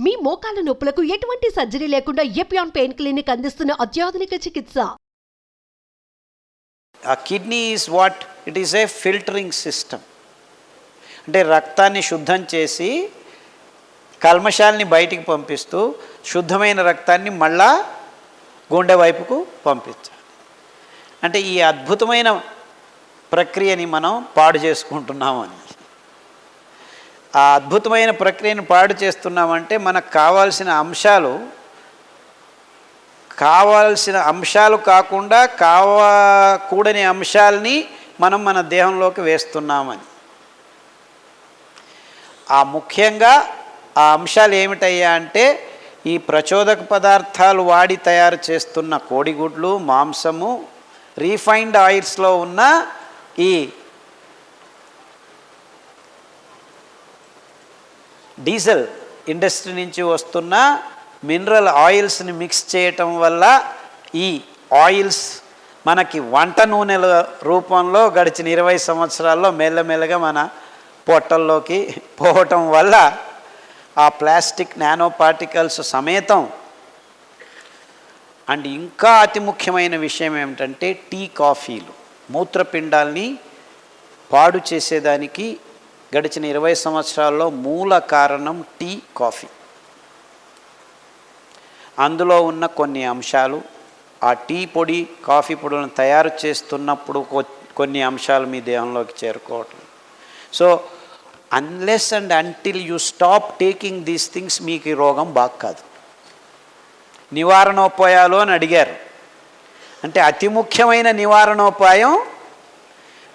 మీ మోకాల నొప్పులకు ఎటువంటి సర్జరీ లేకుండా ఎపియాన్ పెయిన్ క్లినిక్ అందిస్తున్న అత్యాధునిక చికిత్స. ఆ kidney is what? It is A filtering system. అంటే రక్తాన్ని శుద్ధం చేసి కల్మషాలని బయటికి పంపిస్తూ శుద్ధమైన రక్తాన్ని మళ్ళా గుండె వైపుకు పంపించాలి. అంటే ఈ అద్భుతమైన ప్రక్రియని మనం పాడు చేసుకుంటున్నామని. ఆ అద్భుతమైన ప్రక్రియను పాడు చేస్తున్నామంటే మనకు కావాల్సిన అంశాలు కాకుండా కూడని అంశాలని మనం మన దేహంలోకి వేస్తున్నామని. ముఖ్యంగా ఆ అంశాలు ఏమిటయ్యా అంటే ఈ ప్రచోదక పదార్థాలు వాడి తయారు చేస్తున్న కోడిగుడ్లు, మాంసము, రీఫైన్డ్ ఆయిల్స్లో ఉన్న ఈ డీజిల్ ఇండస్ట్రీ నుంచి వస్తున్న మినరల్ ఆయిల్స్ని మిక్స్ చేయటం వల్ల ఈ ఆయిల్స్ మనకి వంట నూనెల రూపంలో గడిచిన 20 సంవత్సరాల్లో మెల్లమెల్లగా మన పొట్టల్లోకి పోవటం వల్ల ఆ ప్లాస్టిక్ నానో పార్టికల్స్ సమేతం. అండ్ ఇంకా అతి ముఖ్యమైన విషయం ఏమిటంటే టీ, కాఫీలు మూత్రపిండాల్ని పాడు చేసేదానికి గడిచిన 20 సంవత్సరాల్లో మూల కారణం టీ, కాఫీ. అందులో ఉన్న కొన్ని అంశాలు ఆ టీ పొడి, కాఫీ పొడులను తయారు చేస్తున్నప్పుడు కొన్ని అంశాలు మీ దేహంలోకి చేరుకోవటం. So unless and until you stop taking these things మీకు ఈ రోగం బాగా కాదు. నివారణోపాయాలు అని అడిగారు. అంటే అతి ముఖ్యమైన నివారణోపాయం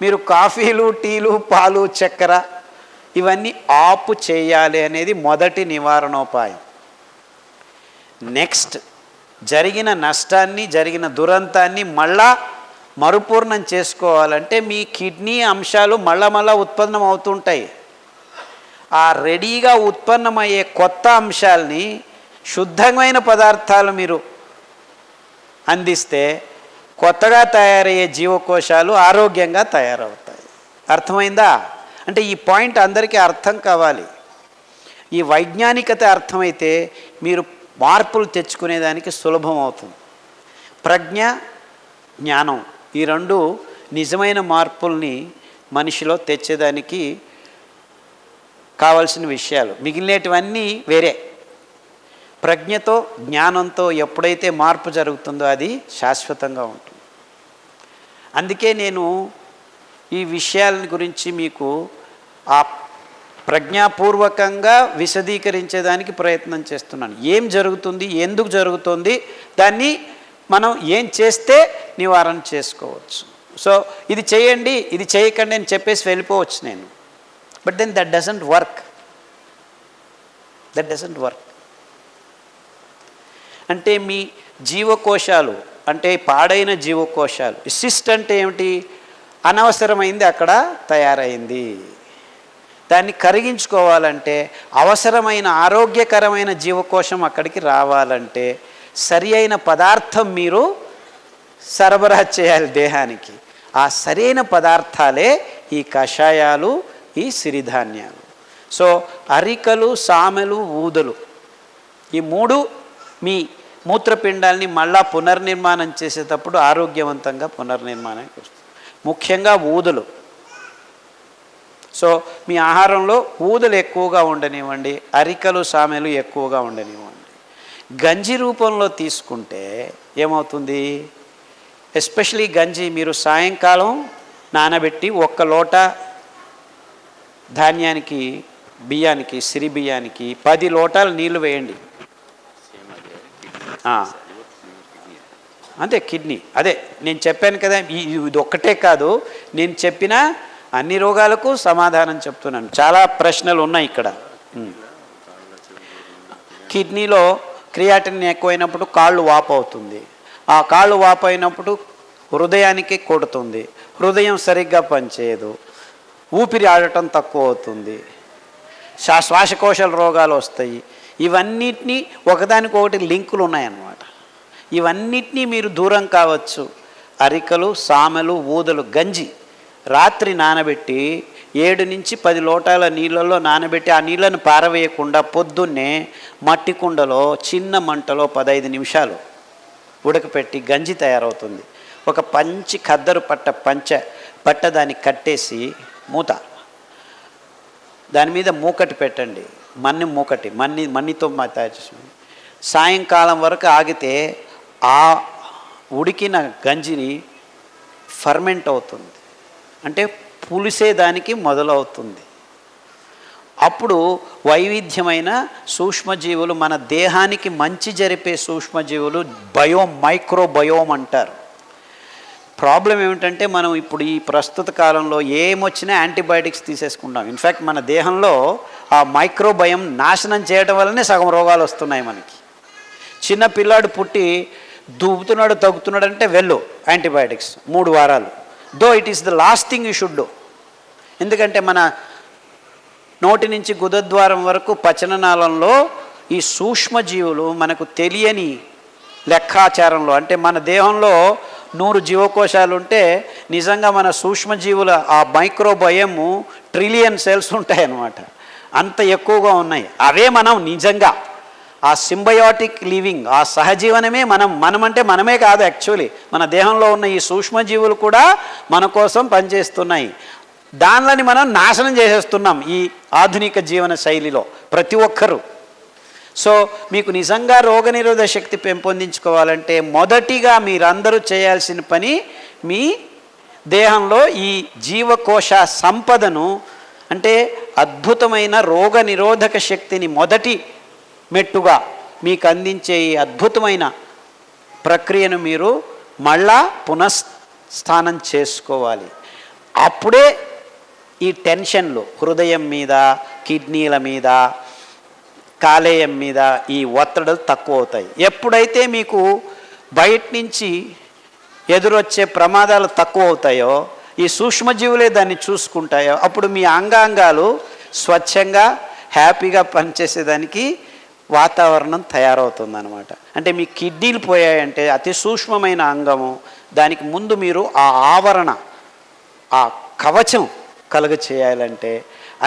మీరు కాఫీలు, టీలు, పాలు, చక్కెర ఇవన్నీ ఆపు చేయాలి అనేది మొదటి నివారణోపాయం. నెక్స్ట్, జరిగిన నష్టాన్ని, జరిగిన దురంతాన్ని మళ్ళా మరుపూర్ణం చేసుకోవాలంటే మీ కిడ్నీ అంశాలు మళ్ళా ఉత్పన్నం అవుతుంటాయి. ఆ రెడీగా ఉత్పన్నమయ్యే కొత్త అంశాలని శుద్ధమైన పదార్థాలు మీరు అందిస్తే కొత్తగా తయారయ్యే జీవకోశాలు ఆరోగ్యంగా తయారవుతాయి. అర్థమైందా? అంటే ఈ పాయింట్ అందరికీ అర్థం కావాలి. ఈ వైజ్ఞానికత అర్థమైతే మీరు మార్పులు తెచ్చుకునేదానికి సులభం అవుతుంది. ప్రజ్ఞ, జ్ఞానం ఈ రెండు నిజమైన మార్పుల్ని మనిషిలో తెచ్చేదానికి కావలసిన విషయాలు. మిగిలినటువన్నీ వేరే. ప్రజ్ఞతో, జ్ఞానంతో ఎప్పుడైతే మార్పు జరుగుతుందో అది శాశ్వతంగా ఉంటుంది. అందుకే నేను ఈ విషయాల గురించి మీకు ఆ ప్రజ్ఞాపూర్వకంగా విశదీకరించేదానికి ప్రయత్నం చేస్తున్నాను. ఏం జరుగుతుంది, ఎందుకు జరుగుతుంది, దాన్ని మనం ఏం చేస్తే నివారణ చేసుకోవచ్చు. సో ఇది చేయండి, ఇది చేయకండి అని చెప్పేసి వెళ్ళిపోవచ్చు నేను. But then that doesn't work. అంటే మీ జీవకోశాలు, అంటే పాడైన జీవకోశాలు, సిస్ట్ అంటే ఏమిటి? అనవసరమైంది అక్కడ తయారైంది. దాన్ని కరిగించుకోవాలంటే, అవసరమైన ఆరోగ్యకరమైన జీవకోశం అక్కడికి రావాలంటే సరి అయిన పదార్థం మీరు సరఫరా చేయాలి దేహానికి. ఆ సరైన పదార్థాలే ఈ కషాయాలు, ఈ సిరిధాన్యాలు. సో అరికలు, సామెలు, ఊదలు ఈ మూడు మీ మూత్రపిండాల్ని మళ్ళా పునర్నిర్మాణం చేసేటప్పుడు ఆరోగ్యవంతంగా పునర్నిర్మాణానికి వస్తుంది. ముఖ్యంగా ఊదలు. సో మీ ఆహారంలో ఊదలు ఎక్కువగా ఉండనివ్వండి, అరికలు, సామెలు ఎక్కువగా ఉండనివ్వండి. గంజి రూపంలో తీసుకుంటే ఏమవుతుంది? ఎస్పెషలీ గంజి మీరు సాయంకాలం నానబెట్టి 1 లోటా ధాన్యానికి, బియ్యానికి, సిరి బియ్యానికి 10 లోటాలు నీళ్లు వేయండి. అంతే. కిడ్నీ అదే నేను చెప్పాను కదా, ఇది ఒక్కటే కాదు, నేను చెప్పిన అన్ని రోగాలకు సమాధానం చెప్తున్నాను. చాలా ప్రశ్నలు ఉన్నాయి ఇక్కడ. కిడ్నీలో క్రియాటిన్ ఎక్కువైనప్పుడు కాళ్ళు వాపు అవుతుంది. ఆ కాళ్ళు వాపు అయినప్పుడు హృదయానికి కొడుతుంది. హృదయం సరిగ్గా పనిచేయదు. ఊపిరి ఆడటం తక్కువ అవుతుంది. శ్వాసకోశాల రోగాలు వస్తాయి. ఇవన్నిటినీ ఒకదానికొకటి లింకులు ఉన్నాయన్నమాట. ఇవన్నిటినీ మీరు దూరం కావచ్చు. అరికలు, సామెలు, ఊదలు, గంజి రాత్రి నానబెట్టి 7 నుంచి 10 లోటాల నీళ్ళల్లో నానబెట్టి ఆ నీళ్ళను పారవేయకుండా పొద్దున్నే మట్టి కుండలో చిన్న మంటలో 15 నిమిషాలు ఉడకపెట్టి గంజి తయారవుతుంది. ఒక పంచి ఖద్దరు పట్ట దాన్ని కట్టేసి మూత, దాని మీద మూకటి పెట్టండి, మన్నితో తయారు చేసి సాయంకాలం వరకు ఆగితే ఆ ఉడికిన గంజిని ఫర్మెంట్ అవుతుంది, అంటే పులిసేదానికి మొదలవుతుంది. అప్పుడు వైవిధ్యమైన సూక్ష్మజీవులు, మన దేహానికి మంచి జరిపే సూక్ష్మజీవులు మైక్రోబయోమ్ అంటారు. ప్రాబ్లం ఏమిటంటే మనం ఇప్పుడు ఈ ప్రస్తుత కాలంలో ఏమొచ్చినా యాంటీబయాటిక్స్ తీసేసుకుంటాం. ఇన్ఫ్యాక్ట్ మన దేహంలో ఆ మైక్రోబయం నాశనం చేయడం వల్లనే సగం రోగాలు వస్తున్నాయి మనకి. చిన్న పిల్లాడు పుట్టి దూపుతున్నాడు తగ్గుతున్నాడు అంటే వెళ్ళు యాంటీబయాటిక్స్ 3 వారాలు. Though it is the last thing you should do. ఎందుకంటే మన నోటి నుంచి గుదద్వారం వరకు పచననాళంలో ఈ సూక్ష్మజీవులు మనకు తెలియని లెక్కాచారంలో, అంటే మన దేహంలో 100 జీవకోశాలు ఉంటే నిజంగా మన సూక్ష్మజీవుల ఆ మైక్రోబయము ట్రిలియన్ సెల్స్ ఉంటాయన్నమాట. అంత ఎక్కువగా ఉన్నాయి. అవే మనం నిజంగా ఆ సింబయాటిక్ లివింగ్, ఆ సహజీవనమే మనమంటే మనమే కాదు, యాక్చువల్లీ మన దేహంలో ఉన్న ఈ సూక్ష్మజీవులు కూడా మన కోసం పనిచేస్తున్నాయి. దానిని మనం నాశనం చేసేస్తున్నాం ఈ ఆధునిక జీవన శైలిలో ప్రతి ఒక్కరూ. సో మీకు నిజంగా రోగనిరోధక శక్తి పెంపొందించుకోవాలంటే మొదటిగా మీరందరూ చేయాల్సిన పని, మీ దేహంలో ఈ జీవకోశ సంపదను, అంటే అద్భుతమైన రోగనిరోధక శక్తిని మొదటి మెట్టుగా మీకు అందించే ఈ అద్భుతమైన ప్రక్రియను మీరు మళ్ళా పునఃస్థానం చేసుకోవాలి. అప్పుడే ఈ టెన్షన్లు హృదయం మీద, కిడ్నీల మీద, కాలేయం మీద ఈ ఒత్తిడులు తక్కువ అవుతాయి. ఎప్పుడైతే మీకు బయట నుంచి ఎదురొచ్చే ప్రమాదాలు తక్కువ అవుతాయో, ఈ సూక్ష్మజీవులే దాన్ని చూసుకుంటాయో, అప్పుడు మీ అంగాంగాలు స్వచ్ఛంగా హ్యాపీగా పనిచేసేదానికి వాతావరణం తయారవుతుందన్నమాట. అంటే మీ కిడ్నీలు పోయాయంటే అతి సూక్ష్మమైన అంగము, దానికి ముందు మీరు ఆ ఆవరణ, ఆ కవచం కలుగ చేయాలంటే,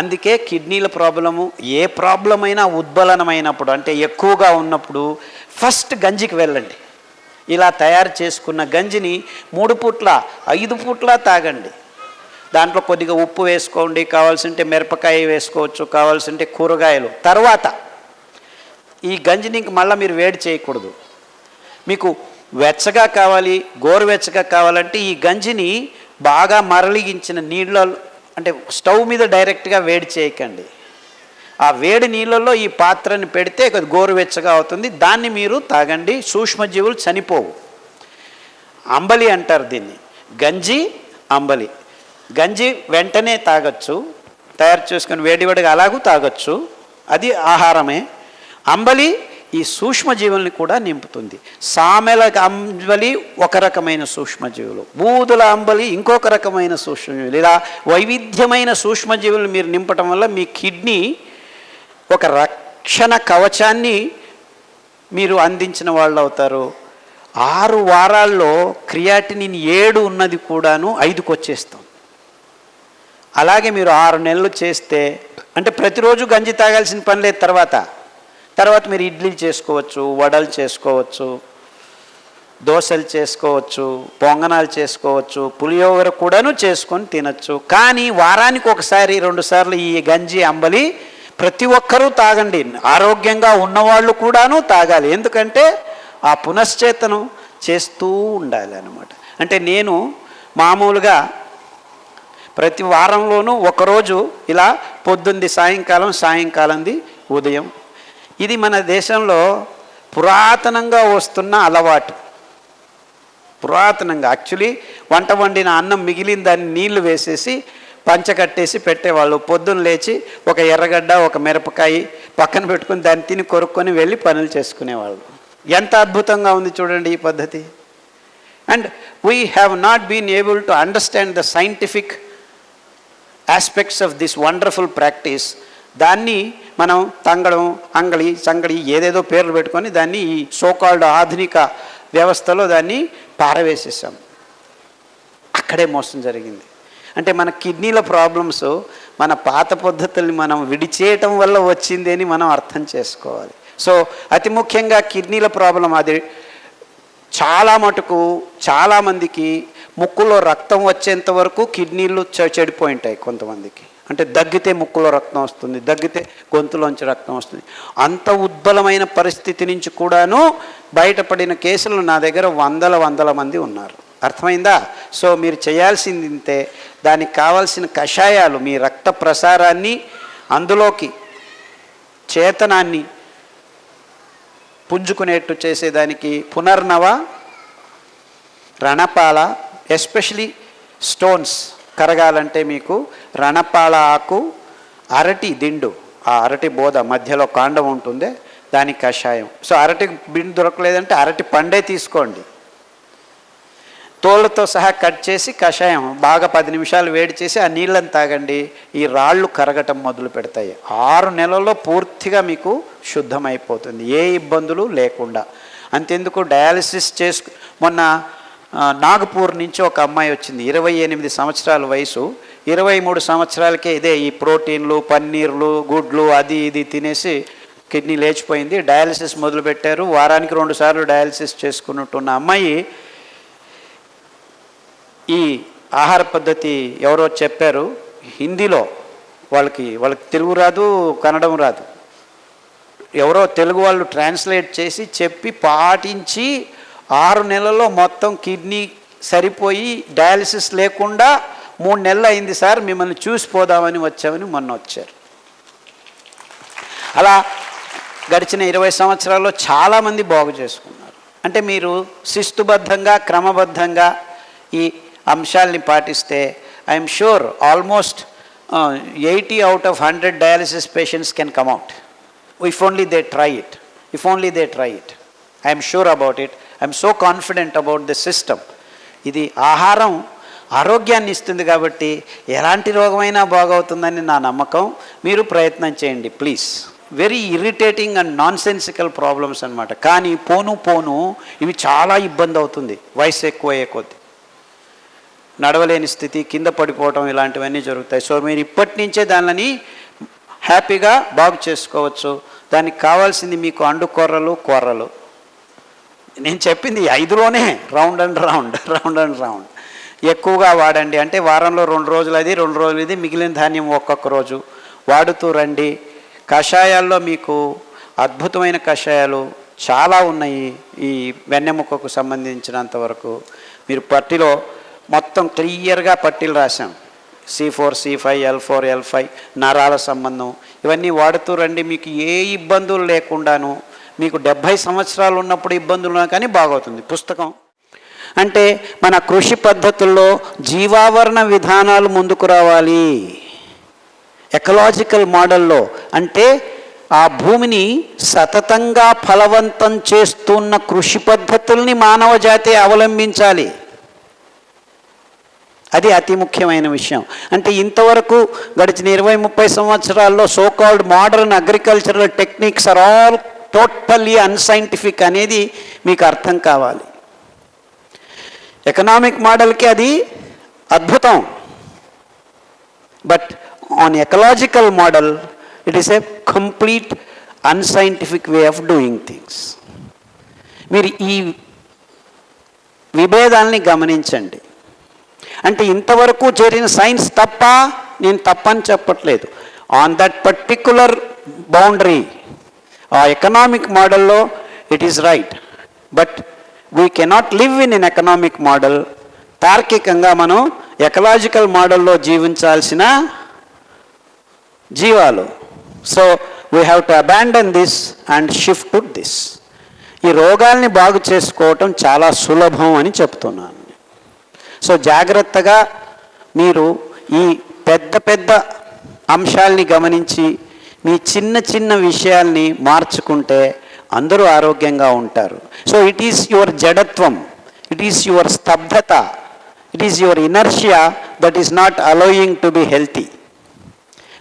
అందుకే కిడ్నీల ప్రాబ్లము, ఏ ప్రాబ్లం అయినా ఉద్బలనమైనప్పుడు, అంటే ఎక్కువగా ఉన్నప్పుడు ఫస్ట్ గంజికి వెళ్ళండి. ఇలా తయారు చేసుకున్న గంజిని 3 పూట్ల 5 పూట్ల తాగండి. దాంట్లో కొద్దిగా ఉప్పు వేసుకోండి, కావాల్సింటే మిరపకాయ వేసుకోవచ్చు, కావాల్సింటే కూరగాయలు. తర్వాత ఈ గంజిని ఇంక మళ్ళీ మీరు వేడి చేయకూడదు. మీకు వెచ్చగా కావాలి, గోరువెచ్చగా కావాలంటే ఈ గంజిని బాగా మరలిగించిన నీళ్ళలో, అంటే స్టవ్ మీద డైరెక్ట్గా వేడి చేయకండి, ఆ వేడి నీళ్ళల్లో ఈ పాత్రని పెడితే గోరువెచ్చగా అవుతుంది, దాన్ని మీరు తాగండి. సూక్ష్మజీవులు చనిపోవు. అంబలి అంటారు దీన్ని, గంజి అంబలి. గంజి వెంటనే తాగొచ్చు, తయారు చేసుకొని వేడివేడిగా అలాగూ తాగొచ్చు, అది ఆహారమే. అంబలి ఈ సూక్ష్మజీవుల్ని కూడా నింపుతుంది. సామెల అంబలి ఒక రకమైన సూక్ష్మజీవులు, బూదుల అంబలి ఇంకొక రకమైన సూక్ష్మజీవులు. ఇలా వైవిధ్యమైన సూక్ష్మజీవులు మీరు నింపటం వల్ల మీ కిడ్నీ ఒక రక్షణ కవచాన్ని మీరు అందించిన వాళ్ళు అవుతారు. 6 వారాల్లో క్రియాటినిన్ 7 ఉన్నది కూడాను 5కి వచ్చేస్తాం. అలాగే మీరు 6 నెలలు చేస్తే, అంటే ప్రతిరోజు గంజి తాగాల్సిన పని లేదు. తర్వాత మీరు ఇడ్లీలు చేసుకోవచ్చు, వడలు చేసుకోవచ్చు, దోశలు చేసుకోవచ్చు, పొంగనాలు చేసుకోవచ్చు, పులియోగర కూడాను చేసుకొని తినచ్చు. కానీ వారానికి 1-2 సార్లు ఈ గంజి అంబలి ప్రతి ఒక్కరూ తాగండి. ఆరోగ్యంగా ఉన్నవాళ్ళు కూడాను తాగాలి. ఎందుకంటే ఆ పునశ్చేతనం చేస్తూ ఉండాలి అన్నమాట. అంటే నేను మామూలుగా ప్రతి వారంలోనూ ఒకరోజు ఇలా పొద్దుంది సాయంకాలంది ఉదయం. ఇది మన దేశంలో పురాతనంగా వస్తున్న అలవాటు. పురాతనంగా యాక్చువల్లీ వంట వండిన అన్నం మిగిలిన దాన్ని నీళ్లు వేసేసి పంచకట్టేసి పెట్టేవాళ్ళు. పొద్దున్న లేచి ఒక ఎర్రగడ్డ, ఒక మిరపకాయ పక్కన పెట్టుకుని దాన్ని తిని కొరుక్కొని వెళ్ళి పనులు చేసుకునేవాళ్ళు. ఎంత అద్భుతంగా ఉంది చూడండి ఈ పద్ధతి. And we have not been able to understand the scientific aspects of this wonderful practice. దాన్ని మనం తంగడం, అంగళి, సంగడి ఏదేదో పేర్లు పెట్టుకొని దాన్ని ఈ సోకాల్డ్ ఆధునిక వ్యవస్థలో దాన్ని పారవేసేసాం. అక్కడే మోసం జరిగింది. అంటే మన కిడ్నీల ప్రాబ్లమ్స్ మన పాత పద్ధతుల్ని మనం విడిచేయటం వల్ల వచ్చింది అని మనం అర్థం చేసుకోవాలి. సో అతి ముఖ్యంగా కిడ్నీల ప్రాబ్లం అది చాలా మటుకు చాలామందికి ముక్కులో రక్తం వచ్చేంత వరకు కిడ్నీలు చెడిపోయి ఉంటాయి. కొంతమందికి అంటే దగ్గితే ముక్కులో రక్తం వస్తుంది, దగ్గితే గొంతులోంచి రక్తం వస్తుంది. అంత ఉద్బలమైన పరిస్థితి నుంచి కూడాను బయటపడిన కేసులు నా దగ్గర వందల మంది ఉన్నారు. అర్థమైందా? సో మీరు చేయాల్సింది ఇంతే. దానికి కావాల్సిన కషాయాలు మీ రక్త ప్రసారాన్ని అందులోకి చేతనాన్ని పుంజుకునేట్టు చేసేదానికి పునర్నవ, రణపాల, ఎస్పెషలీ స్టోన్స్ కరగాలంటే మీకు రణపాల ఆకు, అరటి దిండు, ఆ అరటి బోధ మధ్యలో కాండం ఉంటుందే దానికి కషాయం. సో అరటి బిండు దొరకలేదంటే అరటి పండే తీసుకోండి, తోళ్ళతో సహా కట్ చేసి కషాయం బాగా 10 నిమిషాలు వేడి చేసి ఆ నీళ్ళని తాగండి. ఈ రాళ్ళు కరగటం మొదలు పెడతాయి. 6 నెలల్లో పూర్తిగా మీకు శుద్ధమైపోతుంది, ఏ ఇబ్బందులు లేకుండా. అంతెందుకు డయాలసిస్ మొన్న నాగపూర్ నుంచి ఒక అమ్మాయి వచ్చింది, 28 సంవత్సరాల వయసు. 23 సంవత్సరాలకే ఇదే ఈ ప్రోటీన్లు, పన్నీర్లు, గుడ్లు అది ఇది తినేసి కిడ్నీ లేచిపోయింది. డయాలసిస్ మొదలుపెట్టారు. వారానికి 2 సార్లు డయాలసిస్ చేసుకున్నట్టున్న అమ్మాయి ఈ ఆహార పద్ధతి ఎవరో చెప్పారు హిందీలో, వాళ్ళకి తెలుగు రాదు, కన్నడం రాదు, ఎవరో తెలుగు వాళ్ళు ట్రాన్స్లేట్ చేసి చెప్పి పాటించి 6 నెలల్లో మొత్తం కిడ్నీ సరిపోయి డయాలసిస్ లేకుండా 3 నెలలు అయింది సార్, మిమ్మల్ని చూసిపోదామని వచ్చామని మొన్న వచ్చారు. అలా గడిచిన 20 సంవత్సరాల్లో చాలామంది బాగు చేసుకున్నారు. అంటే మీరు శిస్తుబద్ధంగా క్రమబద్ధంగా ఈ అంశాలని పాటిస్తే I'm sure almost 80 out of 100 dialysis patients can come out if only they try it. I'm sure about it. I'm so confident about the system. ఇది ఆహారం ఆరోగ్యాన్ని ఇస్తుంది కాబట్టి ఎలాంటి రోగమైనా బాగవుతుందని నా నమ్మకం. మీరు ప్రయత్నం చేయండి please. Very irritating and non sensical problems అనమాట. కానీ పోను ఇవి చాలా ఇబ్బంది అవుతుంది వయసు ఎక్కువయ్యే కొద్ది. నడవలేని స్థితి, కింద పడిపోవటం ఇలాంటివన్నీ జరుగుతాయి. సో మీరు ఇప్పటి నుంచే దానిని హ్యాపీగా బాగు చేసుకోవచ్చు. దానికి కావాల్సింది మీకు అండుకొర్రలు, కొర్రలు. నేను చెప్పింది 5లోనే రౌండ్ అండ్ రౌండ్ ఎక్కువగా వాడండి. అంటే వారంలో 2 రోజులు అది, 2 రోజులు ఇది, మిగిలిన ధాన్యం ఒక్కొక్క రోజు వాడుతూ రండి. కషాయాల్లో మీకు అద్భుతమైన కషాయాలు చాలా ఉన్నాయి. ఈ వెన్నెముకకు సంబంధించినంత వరకు మీరు పట్టిలో మొత్తం క్లియర్గా పట్టీలు రాశాం. C4, C5, L4, L5 నరాల సంబంధం ఇవన్నీ వాడుతూ రండి. మీకు ఏ ఇబ్బందులు లేకుండాను, మీకు 70 సంవత్సరాలు ఉన్నప్పుడు ఇబ్బందులు కానీ బాగవుతుంది. పుస్తకం అంటే మన కృషి పద్ధతుల్లో జీవావరణ విధానాలు ముందుకు రావాలి. ఎకలాజికల్ మోడల్లో అంటే ఆ భూమిని సతతంగా ఫలవంతం చేస్తున్న కృషి పద్ధతుల్ని మానవ జాతి అవలంబించాలి. అది అతి ముఖ్యమైన విషయం. అంటే ఇంతవరకు గడిచిన 20-30 సంవత్సరాల్లో so called modern agricultural techniques are all totally unscientific అనేది మీకు అర్థం కావాలి. ఎకనామిక్ మోడల్కి అది అద్భుతం, but on ecological model it is a complete unscientific way of doing things. మీరు ఈ విభేదాల్ని గమనించండి. అంటే ఇంతవరకు చేరిన సైన్స్ తప్ప, నేను తప్పని చెప్పట్లేదు. ఆన్ దట్ పర్టిక్యులర్ బౌండరీ ఆ ఎకనామిక్ మోడల్లో it is right, but we cannot live in an economic model. తార్కికంగా మనం ఎకలాజికల్ మోడల్లో జీవించాల్సిన జీవాలు. So we have to abandon this and shift to this. ఈ రోగాల్ని బాగు చేసుకోవటం చాలా సులభం అని చెప్తున్నాను. సో జాగ్రత్తగా మీరు ఈ పెద్ద అంశాల్ని గమనించి మీ చిన్న విషయాల్ని మార్చుకుంటే అందరూ ఆరోగ్యంగా ఉంటారు. సో ఇట్ ఈస్ యువర్ జడత్వం, ఇట్ ఈస్ యువర్ స్తబ్దత, it is your inertia that is not allowing to be healthy.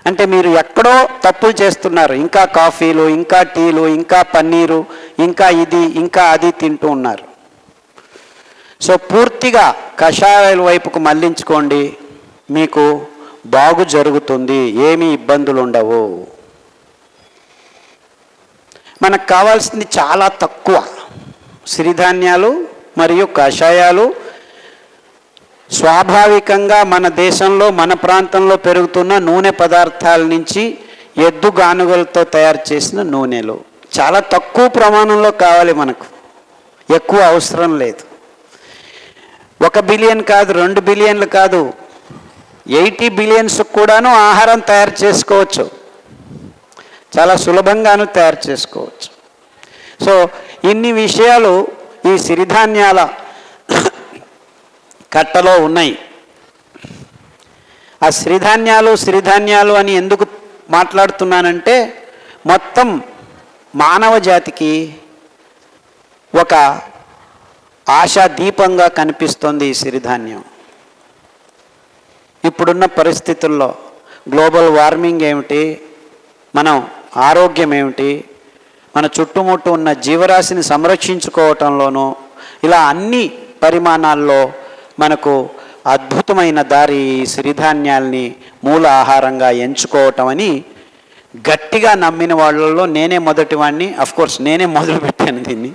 అంటే మీరు ఎక్కడో తప్పులు చేస్తున్నారు. ఇంకా కాఫీలు, ఇంకా టీలు, ఇంకా పన్నీరు, ఇంకా ఇది ఇంకా అది తింటూ ఉన్నారు. సో పూర్తిగా కషాయాల వైపుకు మళ్లించుకోండి. మీకు బాగు జరుగుతుంది, ఏమీ ఇబ్బందులు ఉండవు. మనకు కావాల్సింది చాలా తక్కువ, సిరిధాన్యాలు మరియు కషాయాలు. స్వాభావికంగా మన దేశంలో మన ప్రాంతంలో పెరుగుతున్న నూనె పదార్థాల నుంచి ఎద్దు గానుగలతో తయారు చేసిన నూనెలు చాలా తక్కువ ప్రమాణంలో కావాలి, మనకు ఎక్కువ అవసరం లేదు. 1 బిలియన్ కాదు, 2 బిలియన్లు కాదు, 80 బిలియన్స్ కూడాను ఆహారం తయారు చేసుకోవచ్చు, చాలా సులభంగాను తయారు చేసుకోవచ్చు. సో ఇన్ని విషయాలు ఈ సిరిధాన్యాల కట్టలో ఉన్నాయి. ఆ సిరిధాన్యాలు అని ఎందుకు మాట్లాడుతున్నానంటే, మొత్తం మానవ జాతికి ఒక ఆశా దీపంగా కనిపిస్తుంది ఈ సిరిధాన్యం. ఇప్పుడున్న పరిస్థితుల్లో గ్లోబల్ వార్మింగ్ ఏమిటి, మనం ఆరోగ్యం ఏమిటి, మన చుట్టుముట్టు ఉన్న జీవరాశిని సంరక్షించుకోవటంలోనూ ఇలా అన్ని పరిమాణాల్లో మనకు అద్భుతమైన దారి సిరిధాన్యాల్ని మూల ఆహారంగా ఎంచుకోవటం అని గట్టిగా నమ్మిన వాళ్ళలో నేనే మొదటివాడిని. అఫ్కోర్స్ నేనే మొదలుపెట్టాను దీన్ని.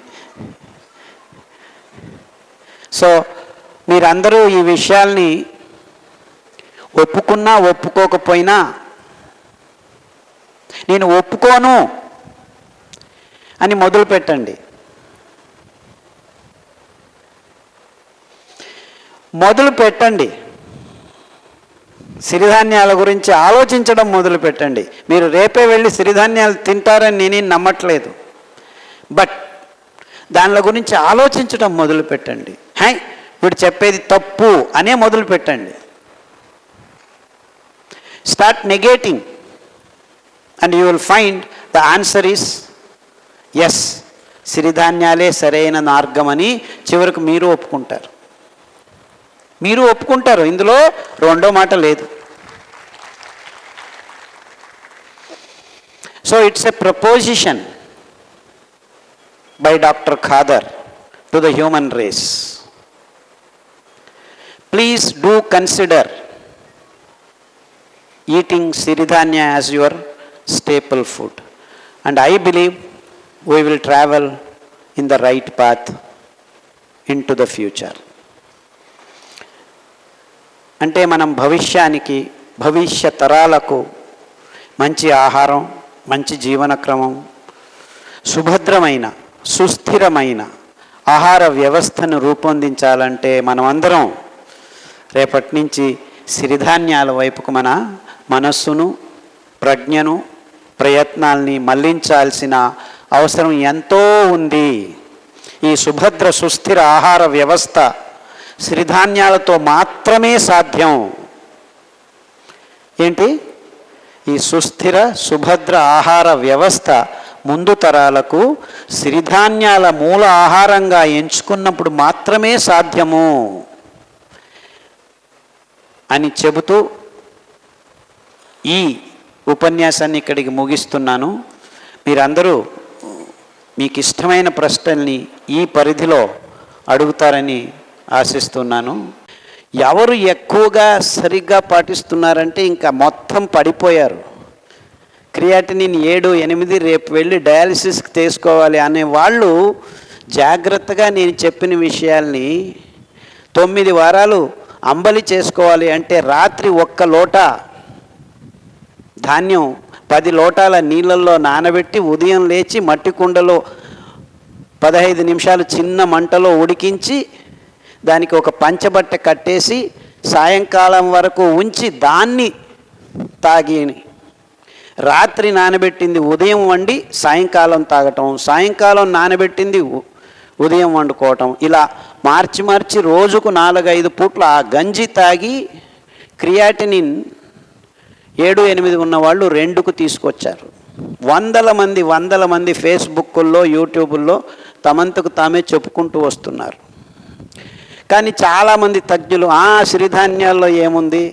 సో మీరందరూ ఈ విషయాల్ని ఒప్పుకున్నా ఒప్పుకోకపోయినా, నేను ఒప్పుకోను అని మొదలుపెట్టండి. సిరిధాన్యాల గురించి ఆలోచించడం మొదలు పెట్టండి. మీరు రేపే వెళ్ళి సిరిధాన్యాలు తింటారని నేనేం నమ్మట్లేదు, బట్ దానిల గురించి ఆలోచించడం మొదలు పెట్టండి. వీడు చెప్పేది తప్పు అనే మొదలు పెట్టండి. Start negating and you will find the answer is yes, సిరిధాన్యాలే సరైన మార్గం అని చివరికి మీరు ఒప్పుకుంటారు. ఇందులో రెండో మాట లేదు. So it's a proposition by doctor Khader to the human race. Please do consider eating siridhanya as your staple food, and I believe we will travel in the right path into the future. అంటే మనం భవిష్య తరాలకు మంచి ఆహారం, మంచి జీవన క్రమం, సుభద్రమైన సుస్థిరమైన ఆహార వ్యవస్థను రూపొందించాలంటే మనమందరం రేపటి నుంచి సిరిధాన్యాల వైపుకు మన మనస్సును, ప్రజ్ఞను, ప్రయత్నాల్ని మళ్లించాల్సిన అవసరం ఎంతో ఉంది. ఈ సుభద్ర సుస్థిర ఆహార వ్యవస్థ సిరిధాన్యాలతో మాత్రమే సాధ్యం. ఏంటి? ఈ సుస్థిర సుభద్ర ఆహార వ్యవస్థ ముందు తరాలకు సిరిధాన్యాల మూల ఆహారంగా ఎంచుకున్నప్పుడు మాత్రమే సాధ్యము అని చెబుతూ ఈ ఉపన్యాసాన్ని ఇక్కడికి ముగిస్తున్నాను. మీరందరూ మీకు ఇష్టమైన ప్రశ్నల్ని ఈ పరిధిలో అడుగుతారని ఆశిస్తున్నాను. ఎవరు ఎక్కువగా సరిగ్గా పాటిస్తున్నారంటే ఇంకా మొత్తం పడిపోయారు. క్రియాటినిన్ 7, 8 రేపు వెళ్ళి డయాలిసిస్కి తీసుకోవాలి అనే వాళ్ళు జాగ్రత్తగా నేను చెప్పిన విషయాల్ని 9 వారాలు అంబలి చేసుకోవాలి అంటే రాత్రి 1 లోటా ధాన్యం 10 లోటాల నీళ్ళల్లో నానబెట్టి ఉదయం లేచి మట్టి కుండలో 15 నిమిషాలు చిన్న మంటలో ఉడికించి దానికి ఒక పంచబట్ట కట్టేసి సాయంకాలం వరకు ఉంచి దాన్ని తాగి, రాత్రి నానబెట్టింది ఉదయం వండి సాయంకాలం తాగటం, సాయంకాలం నానబెట్టింది ఉదయం వండుకోవటం, ఇలా మార్చి రోజుకు 4-5 పూట్ల ఆ గంజి తాగి క్రియాటినిన్ 7-8 ఉన్నవాళ్ళు 2కు తీసుకొచ్చారు. వందల మంది ఫేస్బుక్ల్లో, యూట్యూబుల్లో తమంతకు తామే చెప్పుకుంటూ వస్తున్నారు. కానీ చాలామంది తజ్ఞులు సిరిధాన్యాల్లో ఏముంది,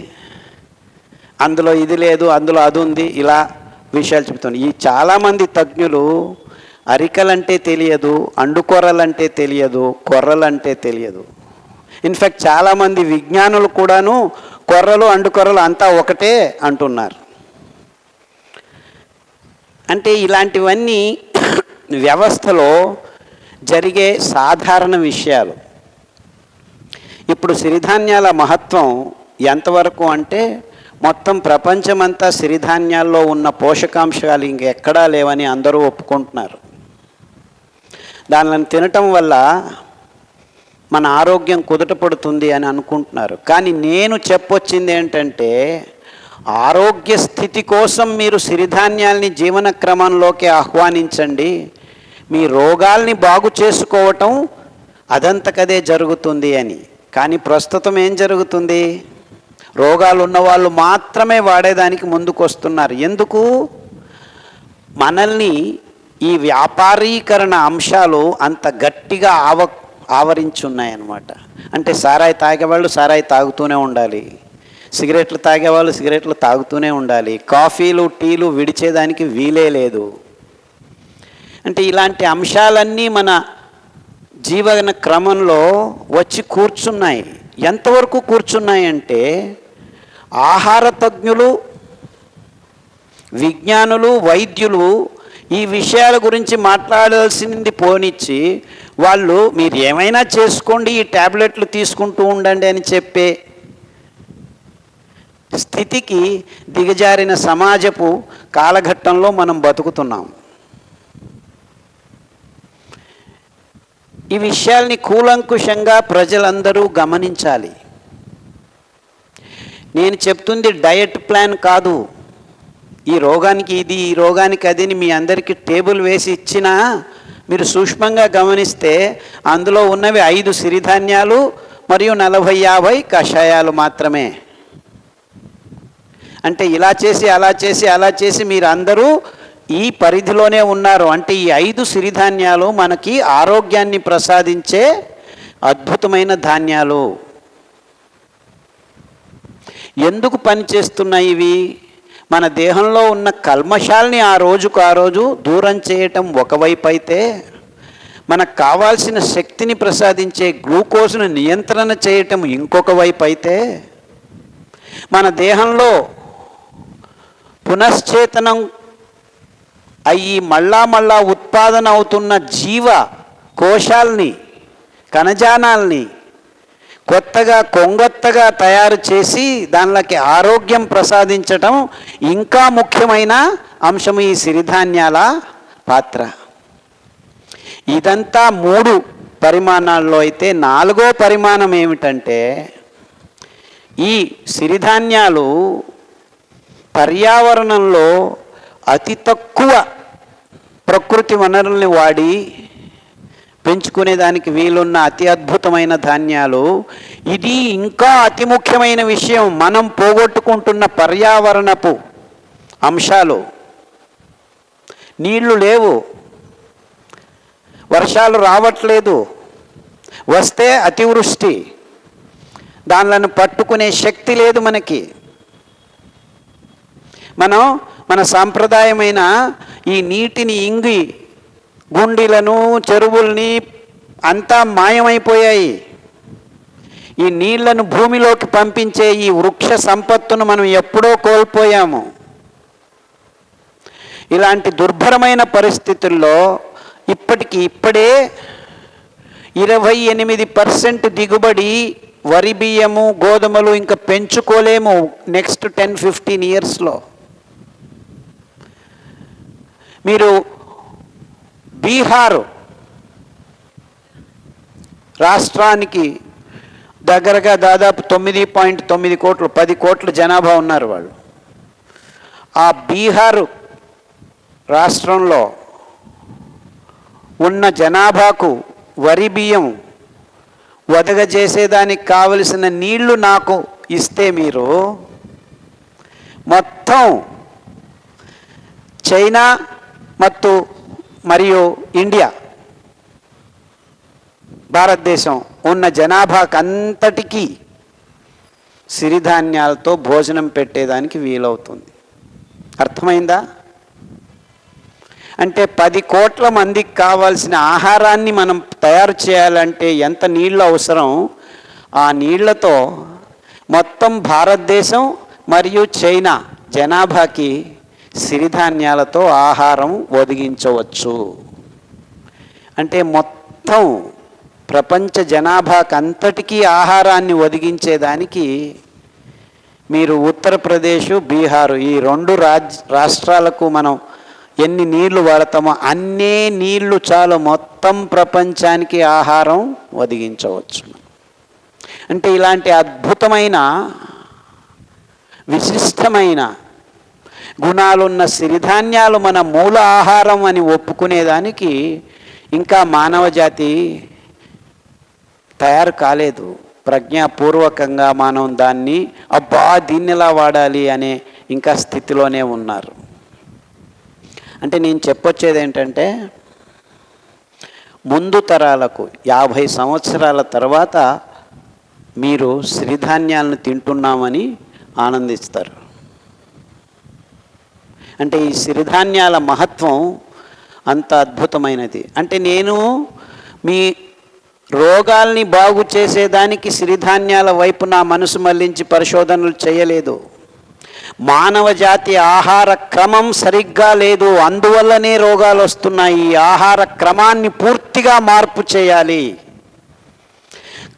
అందులో ఇది లేదు, అందులో అది ఉంది, ఇలా విషయాలు చెబుతున్నారు. ఈ చాలామంది తజ్ఞులు అరికలంటే తెలియదు, అండుకొర్రలంటే తెలియదు, కొర్రలంటే తెలియదు. ఇన్ఫ్యాక్ట్ చాలామంది విజ్ఞానులు కూడాను కొర్రలు అండుకొర్రలు అంతా ఒకటే అంటున్నారు. అంటే ఇలాంటివన్నీ వ్యవస్థలో జరిగే సాధారణ విషయాలు. ఇప్పుడు సిరిధాన్యాల మహత్వం ఎంతవరకు అంటే మొత్తం ప్రపంచమంతా సిరిధాన్యాల్లో ఉన్న పోషకాంశాలు ఇంకెక్కడా లేవని అందరూ ఒప్పుకుంటున్నారు. దానిని తినటం వల్ల మన ఆరోగ్యం కుదుటపడుతుంది అని అనుకుంటున్నారు. కానీ నేను చెప్పొచ్చింది ఏంటంటే ఆరోగ్య స్థితి కోసం మీరు సిరిధాన్యాల్ని జీవన క్రమంలోకి ఆహ్వానించండి. మీ రోగాల్ని బాగు చేసుకోవటం అదంతకదే జరుగుతుంది అని. కానీ ప్రస్తుతం ఏం జరుగుతుంది? రోగాలు ఉన్నవాళ్ళు మాత్రమే వాడేదానికి ముందుకు వస్తున్నారు. ఎందుకు? మనల్ని ఈ వ్యాపారీకరణ అంశాలు అంత గట్టిగా ఆవరించున్నాయన్నమాట. అంటే సారాయి తాగేవాళ్ళు సారాయి తాగుతూనే ఉండాలి, సిగరెట్లు తాగేవాళ్ళు సిగరెట్లు తాగుతూనే ఉండాలి, కాఫీలు టీలు విడిచేదానికి వీలే లేదు. అంటే ఇలాంటి అంశాలన్నీ మన జీవన క్రమంలో వచ్చి కూర్చున్నాయి. ఎంతవరకు కూర్చున్నాయంటే ఆహార తజ్ఞులు, విజ్ఞానులు, వైద్యులు ఈ విషయాల గురించి మాట్లాడాల్సింది పోనిచ్చి వాళ్ళు మీరు ఏమైనా చేసుకోండి, ఈ ట్యాబ్లెట్లు తీసుకుంటూ ఉండండి అని చెప్పే స్థితికి దిగజారిన సమాజపు కాలఘట్టంలో మనం బతుకుతున్నాం. ఈ విషయాల్ని కూలంకుషంగా ప్రజలందరూ గమనించాలి. నేను చెప్తుంది డయట్ ప్లాన్ కాదు. ఈ రోగానికి ఇది, ఈ రోగానికి అది అని మీ అందరికీ టేబుల్ వేసి ఇచ్చినా మీరు సూక్ష్మంగా గమనిస్తే అందులో ఉన్నవి 5 సిరిధాన్యాలు మరియు 40-50 కషాయాలు మాత్రమే. అంటే ఇలా చేసి అలా చేసి అలా చేసి మీరు అందరూ ఈ పరిధిలోనే ఉన్నారు. అంటే ఈ 5 సిరిధాన్యాలు మనకి ఆరోగ్యాన్ని ప్రసాదించే అద్భుతమైన ధాన్యాలు. ఎందుకు పనిచేస్తున్నాయి ఇవి? మన దేహంలో ఉన్న కల్మషాల్ని ఆ రోజు దూరం చేయటం ఒకవైపు అయితే, మనకు కావాల్సిన శక్తిని ప్రసాదించే గ్లూకోజ్ను నియంత్రణ చేయటం ఇంకొక వైపు అయితే, మన దేహంలో పునశ్చేతనం అయ్యి మళ్ళా ఉత్పాదన అవుతున్న జీవ కోశాల్ని, కణజానాల్ని కొత్తగా కొంగొత్తగా తయారు చేసి దానిలోకి ఆరోగ్యం ప్రసాదించటం ఇంకా ముఖ్యమైన అంశం ఈ సిరిధాన్యాల పాత్ర. ఇదంతా 3 పరిమాణాల్లో అయితే 4వ పరిమాణం ఏమిటంటే ఈ సిరిధాన్యాలు పర్యావరణంలో అతి తక్కువ ప్రకృతి వనరుల్ని వాడి పెంచుకునేదానికి వీలున్న అతి అద్భుతమైన ధాన్యాలు. ఇది ఇంకా అతి ముఖ్యమైన విషయం, మనం పోగొట్టుకుంటున్న పర్యావరణపు అంశాలు. నీళ్లు లేవు, వర్షాలు రావట్లేదు, వస్తే అతివృష్టి, దానిలను పట్టుకునే శక్తి లేదు మనకి. మనం మన సాంప్రదాయమైన ఈ నీటిని ఇంగి గుండీలను, చెరువుల్ని అంతా మాయమైపోయాయి. ఈ నీళ్లను భూమిలోకి పంపించే ఈ వృక్ష సంపత్తును మనం ఎప్పుడో కోల్పోయాము. ఇలాంటి దుర్భరమైన పరిస్థితుల్లో ఇప్పుడే 28% దిగుబడి వరి బియ్యము, గోధుమలు ఇంకా పెంచుకోలేము నెక్స్ట్ 10-15 ఇయర్స్లో. మీరు బీహార్ రాష్ట్రానికి దగ్గరగా దాదాపు 9.9 కోట్లు, 10 కోట్ల జనాభా ఉన్నారు వాళ్ళు. ఆ బీహార్ రాష్ట్రంలో ఉన్న జనాభాకు వరి బియ్యం వదగజేసేదానికి కావలసిన నీళ్లు నాకు ఇస్తే మీరు మొత్తం చైనా మరియు ఇండియా, భారతదేశం ఉన్న జనాభాకు అంతటికీ సిరిధాన్యాలతో భోజనం పెట్టేదానికి వీలవుతుంది. అర్థమైందా? అంటే 10 కోట్ల మందికి కావాల్సిన ఆహారాన్ని మనం తయారు చేయాలంటే ఎంత నీళ్ళు అవసరం, ఆ నీళ్లతో మొత్తం భారతదేశం మరియు చైనా జనాభాకి సిరిధాన్యాలతో ఆహారం ఒదిగించవచ్చు. అంటే మొత్తం ప్రపంచ జనాభాకి అంతటికీ ఆహారాన్ని ఒదిగించేదానికి మీరు ఉత్తరప్రదేశ్, బీహారు ఈ 2 రాష్ట్రాలకు మనం ఎన్ని నీళ్లు వాడతామో అన్నే నీళ్లు చాలు మొత్తం ప్రపంచానికి ఆహారం ఒదిగించవచ్చు. అంటే ఇలాంటి అద్భుతమైన విశిష్టమైన గుణాలున్న సిరిధాన్యాలు మన మూల ఆహారం అని ఒప్పుకునేదానికి ఇంకా మానవ జాతి తయారు కాలేదు. ప్రజ్ఞాపూర్వకంగా మనం దాన్ని దీన్నెలా వాడాలి అనే ఇంకా స్థితిలోనే ఉన్నారు. అంటే నేను చెప్పొచ్చేది ఏంటంటే, ముందు తరాలకు 50 సంవత్సరాల తర్వాత మీరు సిరిధాన్యాలను తింటున్నామని ఆనందిస్తారు. అంటే ఈ సిరిధాన్యాల మహత్వం అంత అద్భుతమైనది. అంటే నేను మీ రోగాల్ని బాగు చేసేదానికి సిరిధాన్యాల వైపు నా మనసు మళ్లించి పరిశోధనలు చేయలేదు. మానవ జాతి ఆహార క్రమం సరిగ్గా లేదు, అందువల్లనే రోగాలు వస్తున్నాయి. ఈ ఆహార క్రమాన్ని పూర్తిగా మార్పు చేయాలి.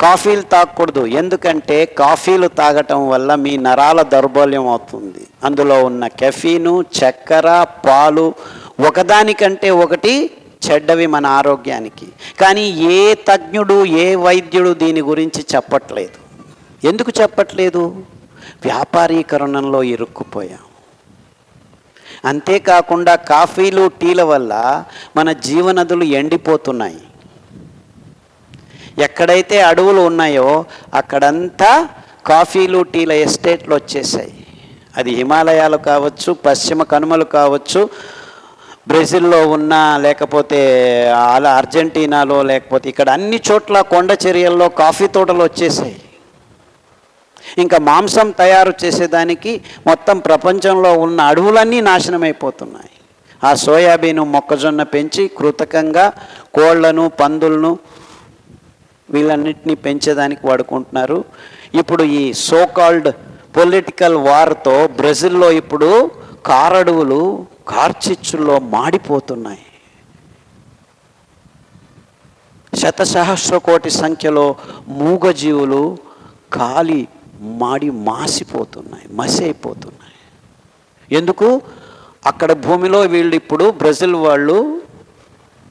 కాఫీలు తాగకూడదు, ఎందుకంటే కాఫీలు తాగటం వల్ల మీ నరాల దౌర్బల్యం అవుతుంది. అందులో ఉన్న కెఫీను, చక్కెర, పాలు ఒకదానికంటే ఒకటి చెడ్డవి మన ఆరోగ్యానికి. కానీ ఏ తజ్ఞుడు, ఏ వైద్యుడు దీని గురించి చెప్పట్లేదు. ఎందుకు చెప్పట్లేదు? వ్యాపారీకరణలో ఇరుక్కుపోయాం. అంతేకాకుండా కాఫీలు, టీల వల్ల మన జీవనదులు ఎండిపోతున్నాయి. ఎక్కడైతే అడవులు ఉన్నాయో అక్కడంతా కాఫీలు, టీల ఎస్టేట్లు వచ్చేసాయి. అది హిమాలయాలు కావచ్చు, పశ్చిమ కనుమలు కావచ్చు, బ్రెజిల్లో ఉన్న, లేకపోతే అలా అర్జెంటీనాలో, లేకపోతే ఇక్కడ అన్ని చోట్ల కొండ చర్యల్లో కాఫీ తోటలు వచ్చేసాయి. ఇంకా మాంసం తయారు చేసేదానికి మొత్తం ప్రపంచంలో ఉన్న అడవులన్నీ నాశనమైపోతున్నాయి. ఆ సోయాబీను, మొక్కజొన్న పెంచి కృతకంగా కోళ్లను, పందులను వీళ్ళన్నిటినీ పెంచేదానికి వాడుకుంటున్నారు. ఇప్పుడు ఈ సోకాల్డ్ పొలిటికల్ వార్తో బ్రెజిల్లో ఇప్పుడు కారడవులు కార్చిచ్చుల్లో మాడిపోతున్నాయి. శతసహస్ర కోటి సంఖ్యలో మూగజీవులు కాలి మాడి మాసిపోతున్నాయి, మసి అయిపోతున్నాయి. ఎందుకు? అక్కడ భూమిలో వీళ్ళు ఇప్పుడు బ్రెజిల్ వాళ్ళు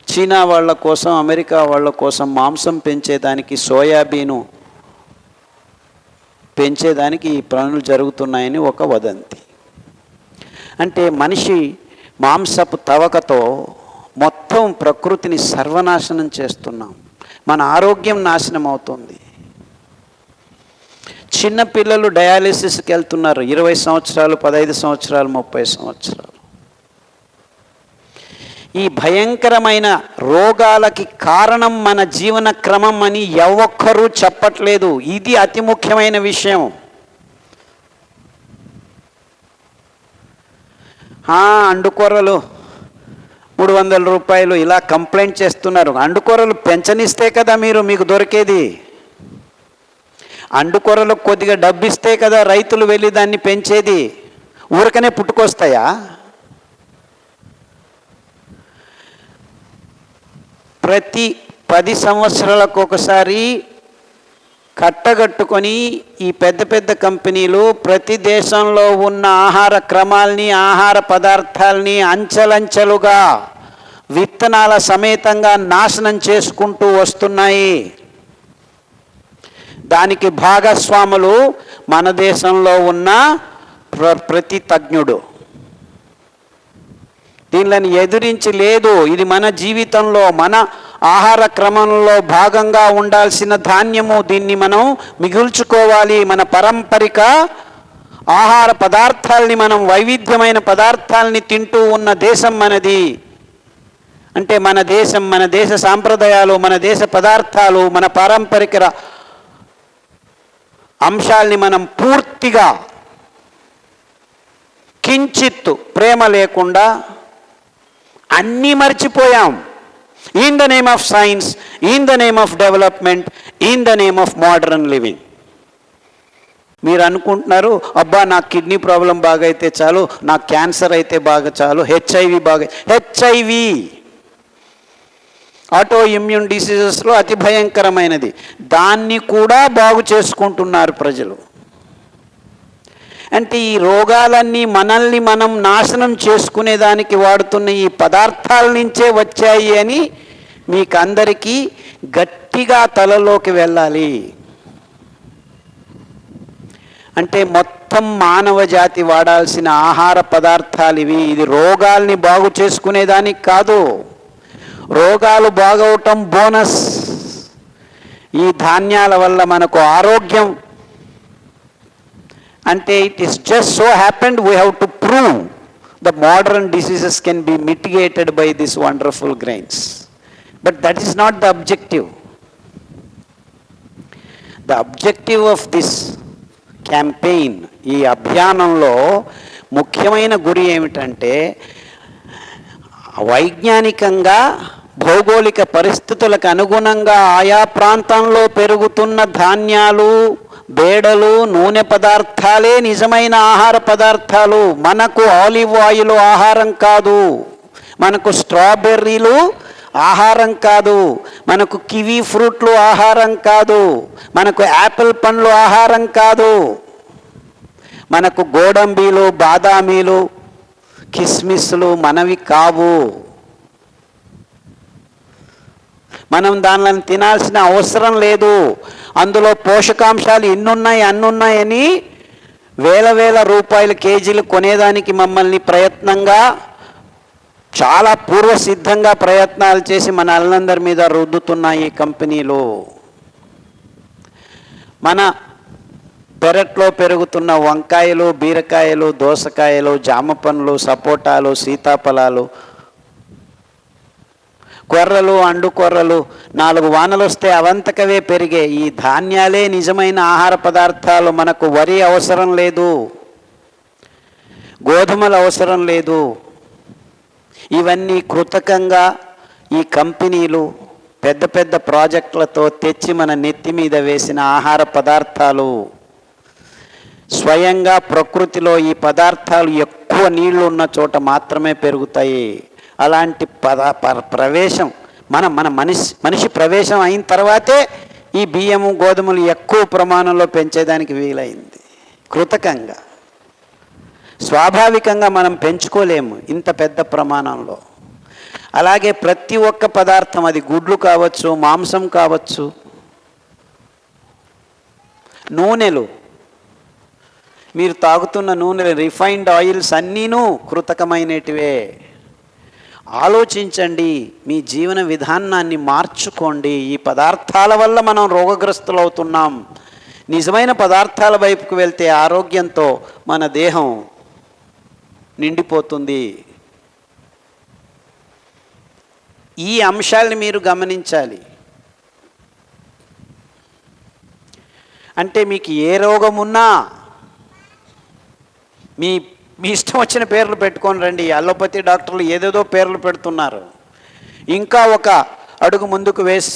చీనా వాళ్ళ కోసం, అమెరికా వాళ్ళ కోసం మాంసం పెంచేదానికి, సోయాబీను పెంచేదానికి ఈ పనులు జరుగుతున్నాయని ఒక వదంతి. అంటే మనిషి మాంసపు తవకతో మొత్తం ప్రకృతిని సర్వనాశనం చేస్తున్నాం. మన ఆరోగ్యం నాశనం అవుతుంది. చిన్నపిల్లలు డయాలిసిస్కి వెళ్తున్నారు. 20 సంవత్సరాలు, 15 సంవత్సరాలు, 30 సంవత్సరాలు. ఈ భయంకరమైన రోగాలకి కారణం మన జీవన క్రమం అని ఒక్కరూ చెప్పట్లేదు. ఇది అతి ముఖ్యమైన విషయం. అండుకొర్రలు 300 రూపాయలు ఇలా కంప్లైంట్ చేస్తున్నారు. అండుకొర్రలు పెంచనిస్తే కదా మీకు దొరికేది. అండుకొర్రలకు కొద్దిగా డబ్బు ఇస్తే కదా రైతులు వెళ్ళి దాన్ని పెంచేది. ఊరకనే పుట్టుకొస్తాయా? ప్రతి 10 సంవత్సరాలకు ఒకసారి కట్టగట్టుకొని ఈ పెద్ద పెద్ద కంపెనీలు ప్రతి దేశంలో ఉన్న ఆహార క్రమాల్ని, ఆహార పదార్థాలని అంచెలంచెలుగా విత్తనాల సమేతంగా నాశనం చేసుకుంటూ వస్తున్నాయి. దానికి భాగస్వాములు మన దేశంలో ఉన్న ప్రతి తజ్ఞుడు. దీనిని ఎదిరించి లేదు. ఇది మన జీవితంలో, మన ఆహార క్రమంలో భాగంగా ఉండాల్సిన ధాన్యము. దీన్ని మనం మిగుల్చుకోవాలి. మన పారంపరిక ఆహార పదార్థాలని, మనం వైవిధ్యమైన పదార్థాలని తింటూ ఉన్న దేశం మనది. అంటే మన దేశం, మన దేశ సాంప్రదాయాలు, మన దేశ పదార్థాలు, మన పారంపరిక అంశాల్ని మనం పూర్తిగా కించిత్తు ప్రేమ లేకుండా అన్నీ మర్చిపోయాం. In the name of science, in the name of development, in the name of modern living. మీరు అనుకుంటున్నారు, అబ్బా నాకు కిడ్నీ ప్రాబ్లం బాగా అయితే చాలు, నాకు క్యాన్సర్ అయితే బాగా చాలు, హెచ్ఐవి ఆటో ఇమ్యూన్ డిసీజెస్లో అతి భయంకరమైనది. దాన్ని కూడా బాగు చేసుకుంటున్నారు ప్రజలు. అంటే ఈ రోగాలన్నీ మనల్ని మనం నాశనం చేసుకునేదానికి వాడుతున్న ఈ పదార్థాల నుంచే వచ్చాయి అని మీకు అందరికీ గట్టిగా తలలోకి వెళ్ళాలి. అంటే మొత్తం మానవ జాతి వాడాల్సిన ఆహార పదార్థాలు ఇవి. ఇది రోగాల్ని బాగు చేసుకునేదానికి కాదు, రోగాలు బాగవటం బోనస్. ఈ ధాన్యాల వల్ల మనకు ఆరోగ్యం. అంటే it is just so happened we have to prove the modern diseases can be mitigated by this wonderful grains. But that is not the objective. The objective of this campaign, ఈ అభియానంలో ముఖ్యమైన గురి ఏమిటంటే వైజ్ఞానికంగా భౌగోళిక పరిస్థితులకు అనుగుణంగా ఆయా ప్రాంతంలో పెరుగుతున్న ధాన్యాలు, బేడలు, నూనె పదార్థాలే నిజమైన ఆహార పదార్థాలు. మనకు ఆలివ్ ఆయిల్ ఆహారం కాదు, మనకు స్ట్రాబెర్రీలు ఆహారం కాదు, మనకు కివీ ఫ్రూట్లు ఆహారం కాదు, మనకు యాపిల్ పండ్లు ఆహారం కాదు, మనకు గోడంబీలు, బాదామీలు, కిస్మిస్లు మనవి కావు. మనం దానిని తినాల్సిన అవసరం లేదు. అందులో పోషకాంశాలు ఇన్నున్నాయి అన్నున్నాయని వేల రూపాయల కేజీలు కొనేదానికి మమ్మల్ని ప్రయత్నంగా, చాలా పూర్వసిద్ధంగా ప్రయత్నాలు చేసి మన అల్లందరి మీద రుద్దుతున్నాయి ఈ కంపెనీలు. మన పెరట్లో పెరుగుతున్న వంకాయలు, బీరకాయలు, దోసకాయలు, జామ పండ్లు, సపోటాలు, సీతాఫలాలు, కొర్రలు, అండు కొర్రలు 4 వానలు వస్తే అవంతకవే పెరిగే ఈ ధాన్యాలే నిజమైన ఆహార పదార్థాలు. మనకు వరి అవసరం లేదు, గోధుమలు అవసరం లేదు. ఇవన్నీ కృతకంగా ఈ కంపెనీలు పెద్ద పెద్ద ప్రాజెక్టులతో తెచ్చి మన నెత్తి మీద వేసిన ఆహార పదార్థాలు. స్వయంగా ప్రకృతిలో ఈ పదార్థాలు ఎక్కువ నీళ్లు ఉన్న చోట మాత్రమే పెరుగుతాయి. అలాంటి ప్రవేశం మన మనిషి ప్రవేశం అయిన తర్వాతే ఈ బియ్యము, గోధుమలు ఎక్కువ ప్రమాణంలో పెంచేదానికి వీలైంది. కృతకంగా, స్వాభావికంగా మనం పెంచుకోలేము ఇంత పెద్ద ప్రమాణంలో. అలాగే ప్రతి ఒక్క పదార్థం, అది గుడ్లు కావచ్చు, మాంసం కావచ్చు, నూనెలు, మీరు తాగుతున్న నూనెలు, రిఫైన్డ్ ఆయిల్స్ అన్నీను కృతకమైనటివే. ఆలోచించండి, మీ జీవన విధానాన్ని మార్చుకోండి. ఈ పదార్థాల వల్ల మనం రోగగ్రస్తులు అవుతున్నాం. నిజమైన పదార్థాల వైపుకు వెళ్తే ఆరోగ్యంతో మన దేహం నిండిపోతుంది. ఈ అంశాలని మీరు గమనించాలి. అంటే మీకు ఏ రోగం ఉన్నా మీ ఇష్టం వచ్చిన పేర్లు పెట్టుకొని రండి. అలోపతి డాక్టర్లు ఏదేదో పేర్లు పెడుతున్నారు. ఇంకా ఒక అడుగు ముందుకు వేసి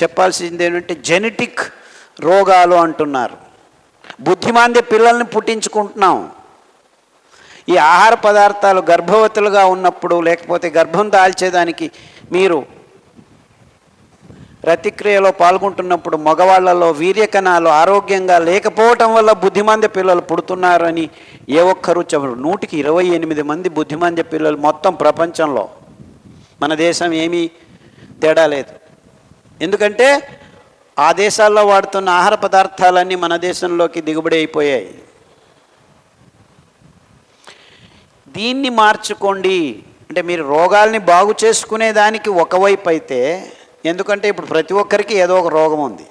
చెప్పాల్సింది ఏంటంటే జెనెటిక్ రోగాలు అంటున్నారు. బుద్ధిమాంద్య పిల్లల్ని పుట్టించుకుంటున్నాం. ఈ ఆహార పదార్థాలు గర్భవతులుగా ఉన్నప్పుడు, లేకపోతే గర్భం దాల్చేదానికి మీరు రతిక్రియలో పాల్గొంటున్నప్పుడు మగవాళ్లలో వీర్యకణాలు ఆరోగ్యంగా లేకపోవటం వల్ల బుద్ధిమాంద్య పిల్లలు పుడుతున్నారని ఏ ఒక్కరూ చెప్పరు. 128 మంది బుద్ధిమాంద్య పిల్లలు మొత్తం ప్రపంచంలో. మన దేశం ఏమీ తేడా లేదు. ఎందుకంటే ఆ దేశాల్లో వాడుతున్న ఆహార పదార్థాలన్నీ మన దేశంలోకి దిగుబడి అయిపోయాయి. దీన్ని మార్చుకోండి. అంటే మీరు రోగాల్ని బాగు చేసుకునే దానికి ఒకవైపు అయితే, ఎందుకంటే ఇప్పుడు ప్రతి ఒక్కరికి ఏదో ఒక రోగం ఉంది.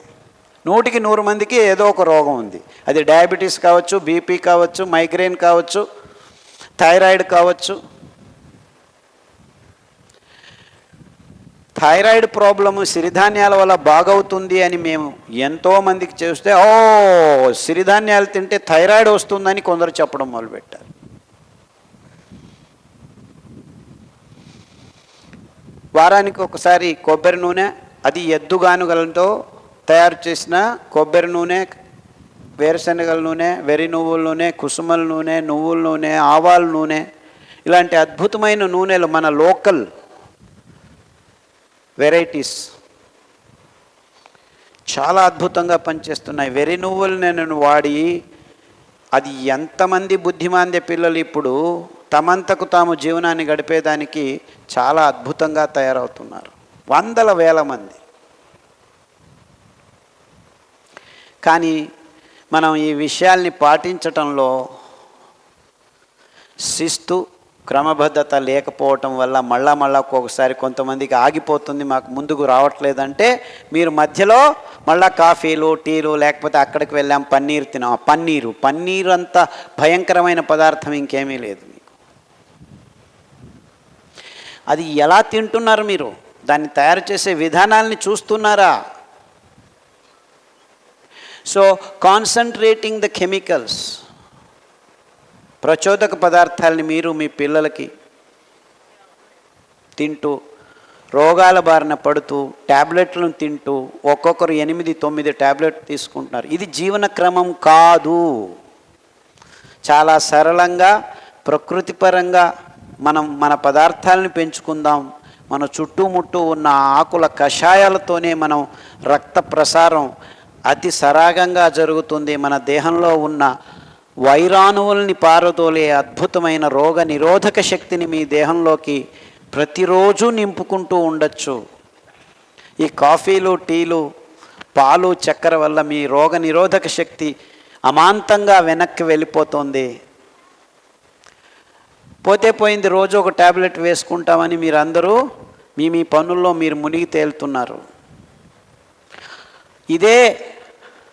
100కి 100 మందికి ఏదో ఒక రోగం ఉంది. అది డయాబెటీస్ కావచ్చు, బీపీ కావచ్చు, మైగ్రేన్ కావచ్చు, థైరాయిడ్ కావచ్చు. థైరాయిడ్ ప్రాబ్లము సిరిధాన్యాల వల్ల బాగవుతుంది అని మేము ఎంతోమందికి చేస్తే, సిరిధాన్యాలు తింటే థైరాయిడ్ వస్తుందని కొందరు చెప్పడం మొదలుపెట్టారు. వారానికి ఒకసారి కొబ్బరి నూనె, అది ఎద్దుగానుగలతో తయారు చేసిన కొబ్బరి నూనె, వేరుశనగల నూనె, వెర్రి నువ్వుల నూనె, కుసుమల నూనె, నువ్వుల నూనె, ఆవాల నూనె, ఇలాంటి అద్భుతమైన నూనెలు మన లోకల్ వెరైటీస్ చాలా అద్భుతంగా పనిచేస్తున్నాయి. వెర్రి నువ్వుల నూనెను వాడి అది ఎంతమంది బుద్ధిమాంద్య పిల్లలు ఇప్పుడు తమంతకు తాము జీవనాన్ని గడిపేదానికి చాలా అద్భుతంగా తయారవుతున్నారు, వందల వేల మంది. కానీ మనం ఈ విషయాల్ని పాటించటంలో శిస్తు, క్రమబద్ధత లేకపోవటం వల్ల మళ్ళా ఒక్కొక్కసారి కొంతమందికి ఆగిపోతుంది, మాకు ముందుకు రావట్లేదంటే మీరు మధ్యలో మళ్ళా కాఫీలు, టీలు, లేకపోతే అక్కడికి వెళ్ళాం పన్నీరు తినాం. పన్నీరు అంత భయంకరమైన పదార్థం ఇంకేమీ లేదు మీకు. అది ఎలా తింటున్నారు మీరు? దాన్ని తయారు చేసే విధానాల్ని చూస్తున్నారా? సో కాన్సన్ట్రేటింగ్ ద కెమికల్స్, ప్రచోదక పదార్థాలని మీరు మీ పిల్లలకి తింటూ రోగాల బారిన పడుతూ ట్యాబ్లెట్లను తింటూ ఒక్కొక్కరు 8-9 ట్యాబ్లెట్ తీసుకుంటున్నారు. ఇది జీవన క్రమం కాదు. చాలా సరళంగా ప్రకృతిపరంగా మనం మన పదార్థాలను పెంచుకుందాం. మన చుట్టుముట్టూ ఉన్న ఆకుల కషాయాలతోనే మనం రక్త ప్రసారం అతి సరాగంగా జరుగుతుంది. మన దేహంలో ఉన్న వైరాణువుల్ని పారదోలే అద్భుతమైన రోగ నిరోధక శక్తిని మీ దేహంలోకి ప్రతిరోజు నింపుకుంటూ ఉండొచ్చు. ఈ కాఫీలు, టీలు, పాలు, చక్కెర వల్ల మీ రోగ నిరోధక శక్తి అమాంతంగా వెనక్కి వెళ్ళిపోతుంది. పోతే పోయింది, రోజు ఒక ట్యాబ్లెట్ వేసుకుంటామని మీరందరూ మీ పనుల్లో మీరు మునిగి తేలుతున్నారు. ఇదే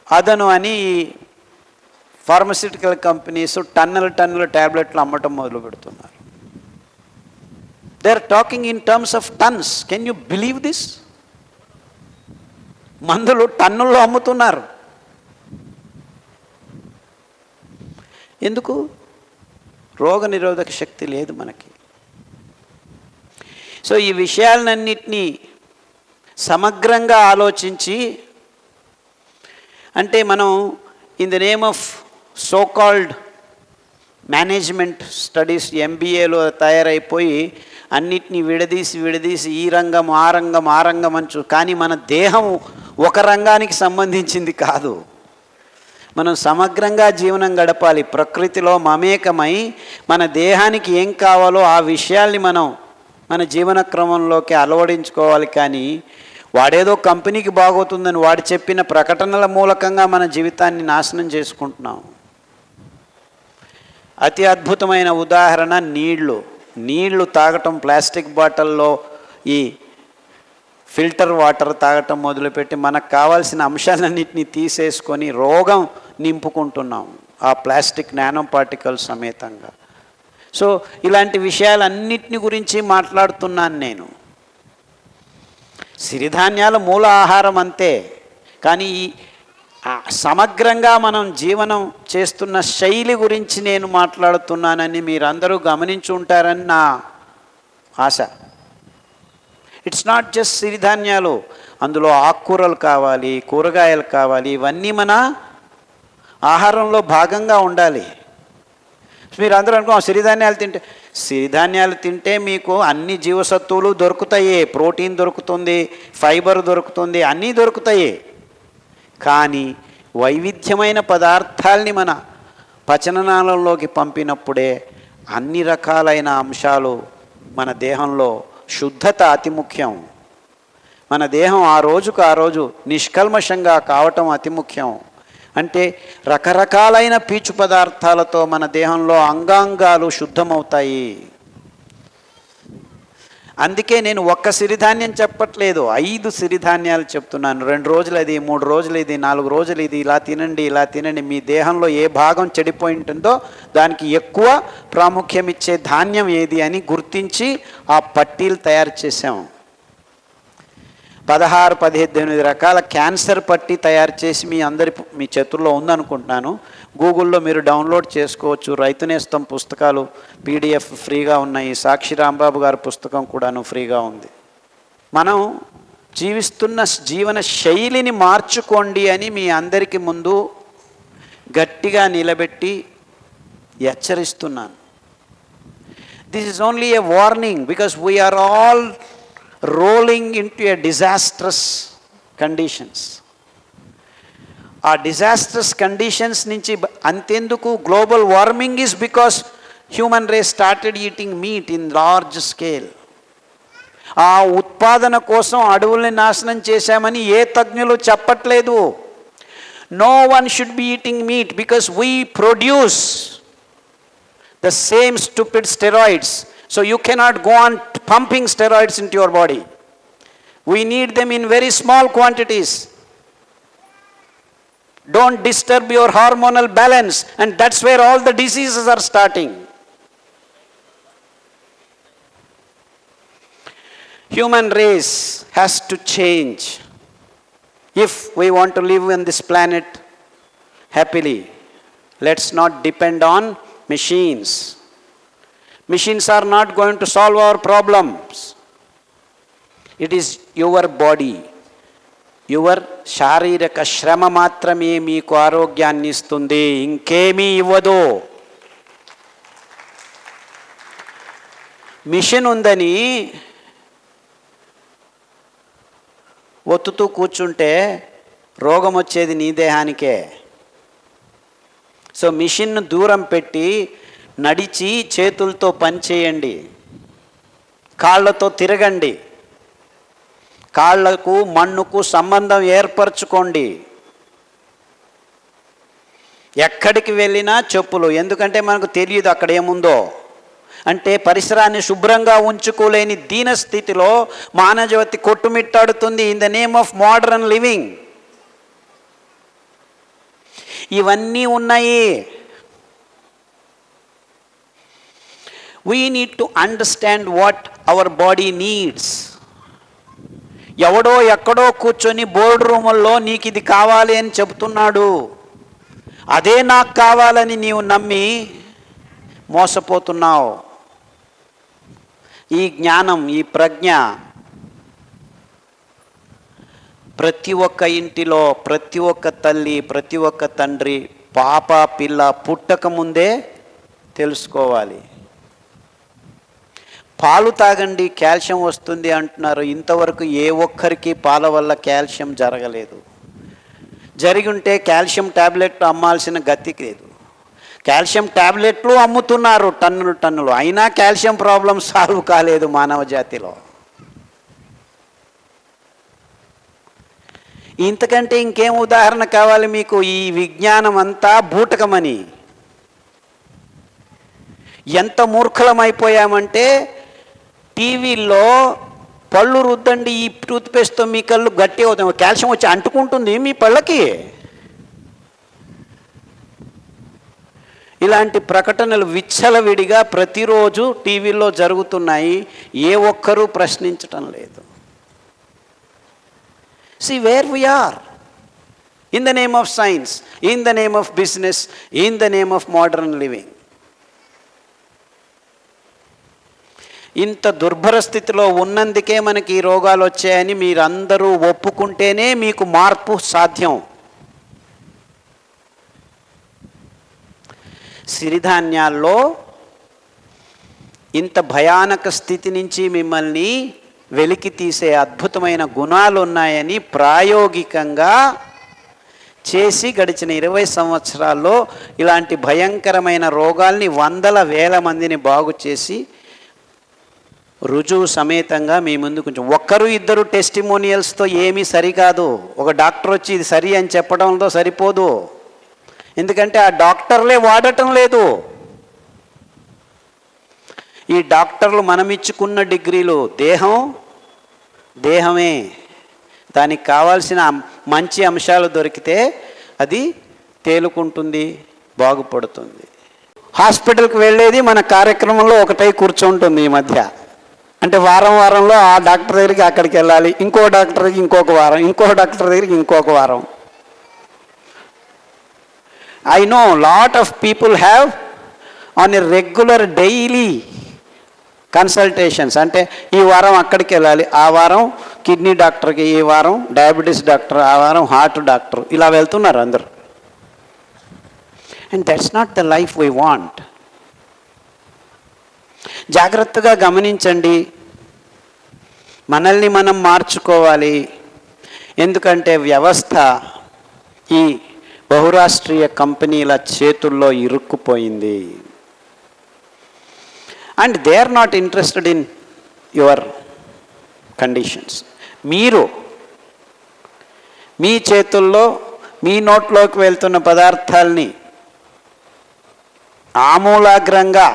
అదను అని ఫార్మస్యూటికల్ కంపెనీస్ టన్నుల ట్యాబ్లెట్లు అమ్మటం మొదలు పెడుతున్నారు. They are talking in terms of tons. Can you believe this? మందులు టన్నుల్లో అమ్ముతున్నారు. ఎందుకు? రోగ నిరోధక శక్తి లేదు మనకి. సో ఈ విషయాలన్నింటినీ సమగ్రంగా ఆలోచించి, అంటే మనం in the name of so called management studies MBAలో తయారైపోయి అన్నిటినీ విడదీసి ఈ రంగం ఆ రంగం అని కానీ మన దేహం ఒక రంగానికి సంబంధించింది కాదు. మనం సమగ్రంగా జీవనం గడపాలి. ప్రకృతిలో మమేకమై మన దేహానికి ఏం కావాలో ఆ విషయాల్ని మనం మన జీవన క్రమంలోకి అలవడించుకోవాలి. కానీ వాడేదో కంపెనీకి బాగోతుందని వాడు చెప్పిన ప్రకటనల మూలకంగా మన జీవితాన్ని నాశనం చేసుకుంటున్నాం. అతి అద్భుతమైన ఉదాహరణ నీళ్లు తాగటం. ప్లాస్టిక్ బాటిల్లో ఈ ఫిల్టర్ వాటర్ తాగటం మొదలుపెట్టి మనకు కావాల్సిన అంశాలన్నింటినీ తీసేసుకొని రోగం నింపుకుంటున్నాం ఆ ప్లాస్టిక్ నానో పార్టికల్స్ సమేతంగా. సో ఇలాంటి విషయాలన్నింటిని గురించి మాట్లాడుతున్నాను నేను. సిరిధాన్యాల మూల ఆహారం అంతే, కానీ సమగ్రంగా మనం జీవనం చేస్తున్న శైలి గురించి నేను మాట్లాడుతున్నానని మీరందరూ గమనించి ఉంటారని నా ఆశ. ఇట్స్ నాట్ జస్ట్ సిరిధాన్యాలు, అందులో ఆకుకూరలు కావాలి, కూరగాయలు కావాలి, ఇవన్నీ మన ఆహారంలో భాగంగా ఉండాలి. మీరు అందరూ సిరిధాన్యాలు తింటే మీకు అన్ని జీవసత్తువులు దొరుకుతాయి, ప్రోటీన్ దొరుకుతుంది, ఫైబర్ దొరుకుతుంది, అన్నీ దొరుకుతాయి. కానీ వైవిధ్యమైన పదార్థాల్ని మన పచననాళంలోకి పంపినప్పుడే అన్ని రకాలైన అంశాలు మన దేహంలో శుద్ధత అతి ముఖ్యం. మన దేహం ఆ రోజు నిష్కల్మషంగా కావటం అతి ముఖ్యం. అంటే రకరకాలైన పీచు పదార్థాలతో మన దేహంలో అంగాంగాలు శుద్ధమవుతాయి. అందుకే నేను ఒక్క సిరిధాన్యం చెప్పట్లేదు, 5 సిరిధాన్యాలు చెప్తున్నాను. 2 రోజులు అది, 3 రోజులు ఇది, 4 రోజులు ఇది, ఇలా తినండి. మీ దేహంలో ఏ భాగం చెడిపోయి ఉంటుందో దానికి ఎక్కువ ప్రాముఖ్యం ఇచ్చే ధాన్యం ఏది అని గుర్తించి ఆ పట్టీలు తయారు చేసాము. 16-18 రకాల క్యాన్సర్ పట్టీ తయారు చేసి మీ చేతుల్లో ఉందనుకుంటున్నాను. గూగుల్లో మీరు డౌన్లోడ్ చేసుకోవచ్చు. రైతు నేస్తం పుస్తకాలు PDF ఫ్రీగా ఉన్నాయి. సాక్షి రాంబాబు గారి పుస్తకం కూడాను ఫ్రీగా ఉంది. మనం జీవిస్తున్న జీవన శైలిని మార్చుకోండి అని మీ అందరికి ముందు గట్టిగా నిలబెట్టి హెచ్చరిస్తున్నాను. This is only a warning because we are all rolling into a disastrous conditions. ఆ డిజాస్ట్రస్ కండిషన్స్ నుంచి అంతెందుకు, global warming is because human race started eating meat in large scale. ఆ ఉత్పాదన కోసం అడవుల్ని నాశనం చేశామని ఏ తజ్ఞులు చెప్పట్లేదు. No one should be eating meat because we produce the same stupid steroids. So you cannot go on pumping steroids into your body. We need them in very small quantities. Don't disturb your hormonal balance, and that's where all the diseases are starting. Human race has to change if we want to live on this planet happily. Let's not depend on machines. Machines are not going to solve our problems. It is your body, your శారీరక శ్రమ మాత్రమే మీకు ఆరోగ్యాన్ని ఇస్తుంది, ఇంకేమీ ఇవ్వదు. Machine ఉందని ఒత్తుతూ కూర్చుంటే రోగం వచ్చేది నీ దేహానికే. సో మిషన్ను దూరం పెట్టి నడిచి చేతులతో పని చేయండి, కాళ్ళతో తిరగండి, కాళ్లకు మన్నుకు సంబంధం ఏర్పరచుకోండి. ఎక్కడికి వెళ్ళినా చెప్పులు, ఎందుకంటే మనకు తెలియదు అక్కడ ఏముందో. అంటే పరిసరాన్ని శుభ్రంగా ఉంచుకోలేని దీన స్థితిలో మానవజాతి కొట్టుమిట్టాడుతుంది in the name of modern living. ఇవన్నీ ఉన్నాయి. We need to understand what our body needs. ఎవడో ఎక్కడో కూర్చొని బోర్డు రూముల్లో నీకు ఇది కావాలి అని చెబుతున్నాడు, అదే నాకు కావాలని నీవు నమ్మి మోసపోతున్నావు. ఈ జ్ఞానం, ఈ ప్రజ్ఞ ప్రతి ఒక్క ఇంటిలో, ప్రతి ఒక్క తల్లి, ప్రతి ఒక్క తండ్రి పాప పిల్ల పుట్టక ముందే తెలుసుకోవాలి. పాలు తాగండి కాల్షియం వస్తుంది అంటున్నారు. ఇంతవరకు ఏ ఒక్కరికి పాల వల్ల కాల్షియం జరగలేదు. జరిగి ఉంటే కాల్షియం ట్యాబ్లెట్లు అమ్మాల్సిన గతి లేదు. కాల్షియం ట్యాబ్లెట్లు అమ్ముతున్నారు టన్నులు టన్నులు, అయినా కాల్షియం ప్రాబ్లం సాల్వ్ కాలేదు మానవ జాతిలో. ఇంతకంటే ఇంకేం ఉదాహరణ కావాలి మీకు? ఈ విజ్ఞానం అంతా బూటకమని. ఎంత మూర్ఖలమైపోయామంటే టీవీల్లో పళ్ళు రుద్దండి ఈ టూత్పేస్ట్తో మీ కళ్ళు గట్టి అవుతాయి, కాల్షియం వచ్చి అంటుకుంటుంది మీ పళ్ళకి. ఇలాంటి ప్రకటనలు విచ్చలవిడిగా ప్రతిరోజు టీవీల్లో జరుగుతున్నాయి. ఏ ఒక్కరూ ప్రశ్నించటం లేదు. See where we are. In the name of science, in the name of business, in the name of modern living. ఇంత దుర్భర స్థితిలో ఉన్నందుకే మనకి ఈ రోగాలు వచ్చాయని మీరందరూ ఒప్పుకుంటేనే మీకు మార్పు సాధ్యం. సిరిధాన్యాల్లో ఇంత భయానక స్థితి నుంచి మిమ్మల్ని వెలికి తీసే అద్భుతమైన గుణాలు ఉన్నాయని ప్రాయోగికంగా చేసి గడిచిన 20 సంవత్సరాల్లో ఇలాంటి భయంకరమైన రోగాల్ని వందల వేల మందిని బాగు చేసి రుజువు సమేతంగా మీ ముందు కొంచెం ఒక్కరు ఇద్దరు టెస్టిమోనియల్స్తో ఏమీ సరికాదు. ఒక డాక్టర్ వచ్చి ఇది సరి అని చెప్పడంతో సరిపోదు, ఎందుకంటే ఆ డాక్టర్లే వాడటం లేదు. ఈ డాక్టర్లు మనమిచ్చుకున్న డిగ్రీలు దేహమే, దానికి కావాల్సిన మంచి అంశాలు దొరికితే అది తేలుకుంటుంది, బాగుపడుతుంది. హాస్పిటల్కి వెళ్ళేది మన కార్యక్రమంలో ఒకటై కూర్చుంటుంది ఈ మధ్య. అంటే వారంలో ఆ డాక్టర్ దగ్గరికి అక్కడికి వెళ్ళాలి, ఇంకో డాక్టర్ దగ్గరికి ఇంకొక వారం, ఇంకో డాక్టర్ దగ్గరికి ఇంకొక వారం. I know lot of people have on a regular daily consultations అంటే ఈ వారం అక్కడికి వెళ్ళాలి, ఆ వారం కిడ్నీ డాక్టర్కి, ఈ వారం డయాబెటీస్ డాక్టర్, ఆ వారం హార్ట్ డాక్టర్, ఇలా వెళ్తున్నారు అందరూ. And that's not the life we want. జాగ్రత్తగా గమనించండి, మనల్ని మనం మార్చుకోవాలి. ఎందుకంటే వ్యవస్థ ఈ బహురాష్ట్రీయ కంపెనీల చేతుల్లో ఇరుక్కుపోయింది. And they are not interested in your conditions. మీరు మీ చేతుల్లో మీ నోట్లోకి వెళ్తున్న పదార్థాలని ఆమూలాగ్రంగా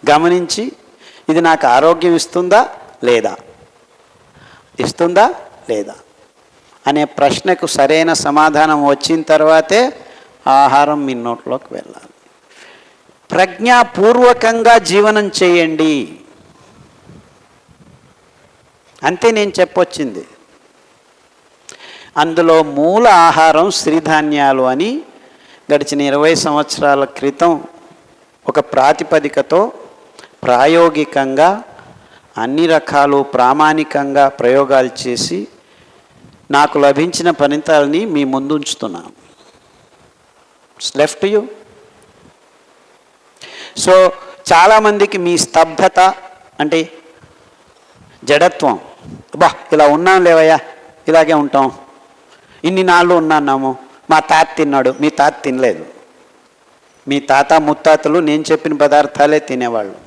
గమనించి ఇది నాకు ఆరోగ్యం ఇస్తుందా లేదా, ఇస్తుందా లేదా అనే ప్రశ్నకు సరైన సమాధానం వచ్చిన తర్వాతే ఆహారం మీ నోట్లోకి వెళ్ళాలి. ప్రజ్ఞాపూర్వకంగా జీవనం చేయండి, అంతే నేను చెప్పొచ్చింది. అందులో మూల ఆహారం సిరిధాన్యాలు అని గడిచిన 20 సంవత్సరాల క్రితం ఒక ప్రాతిపదికతో ప్రాయోగికంగా అన్ని రకాలు ప్రామాణికంగా ప్రయోగాలు చేసి నాకు లభించిన ఫలితాలని మీ ముందు ఉంచుతున్నాను. It's left you. సో చాలామందికి మీ స్తబ్దత అంటే జడత్వం, బా ఇలా ఉన్నాం లేవయ్యా, ఇలాగే ఉంటాం, ఇన్ని నాళ్ళు ఉన్నాము, మా తాత తిన్నాడు, మీ తాత తినలేదు. మీ తాత ముత్తాతలు నేను చెప్పిన పదార్థాలే తినేవాళ్ళు.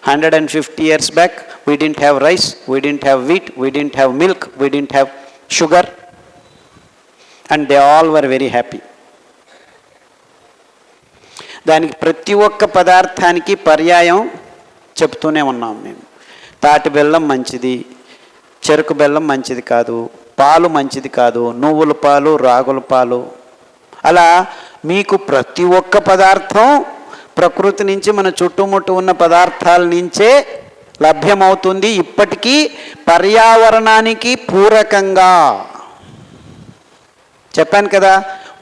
150 years back we didn't have rice, we didn't have wheat, we didn't have milk, we didn't have sugar, and they all were very happy. దానికి ప్రతి ఒక్క పదార్థానికి పర్యాయం చెప్తూనే ఉన్నాం మేము. తాటి బెల్లం మంచిది, చెరుకు బెల్లం మంచిది కాదు, పాలు మంచిది కాదు, నువ్వుల పాలు, రాగుల పాలు, అలా మీకు ప్రతి ఒక్క పదార్థం ప్రకృతి నుంచి మన చుట్టుముట్టు ఉన్న పదార్థాల నుంచే లభ్యమవుతుంది. ఇప్పటికీ పర్యావరణానికి పూరకంగా. చెప్పాను కదా,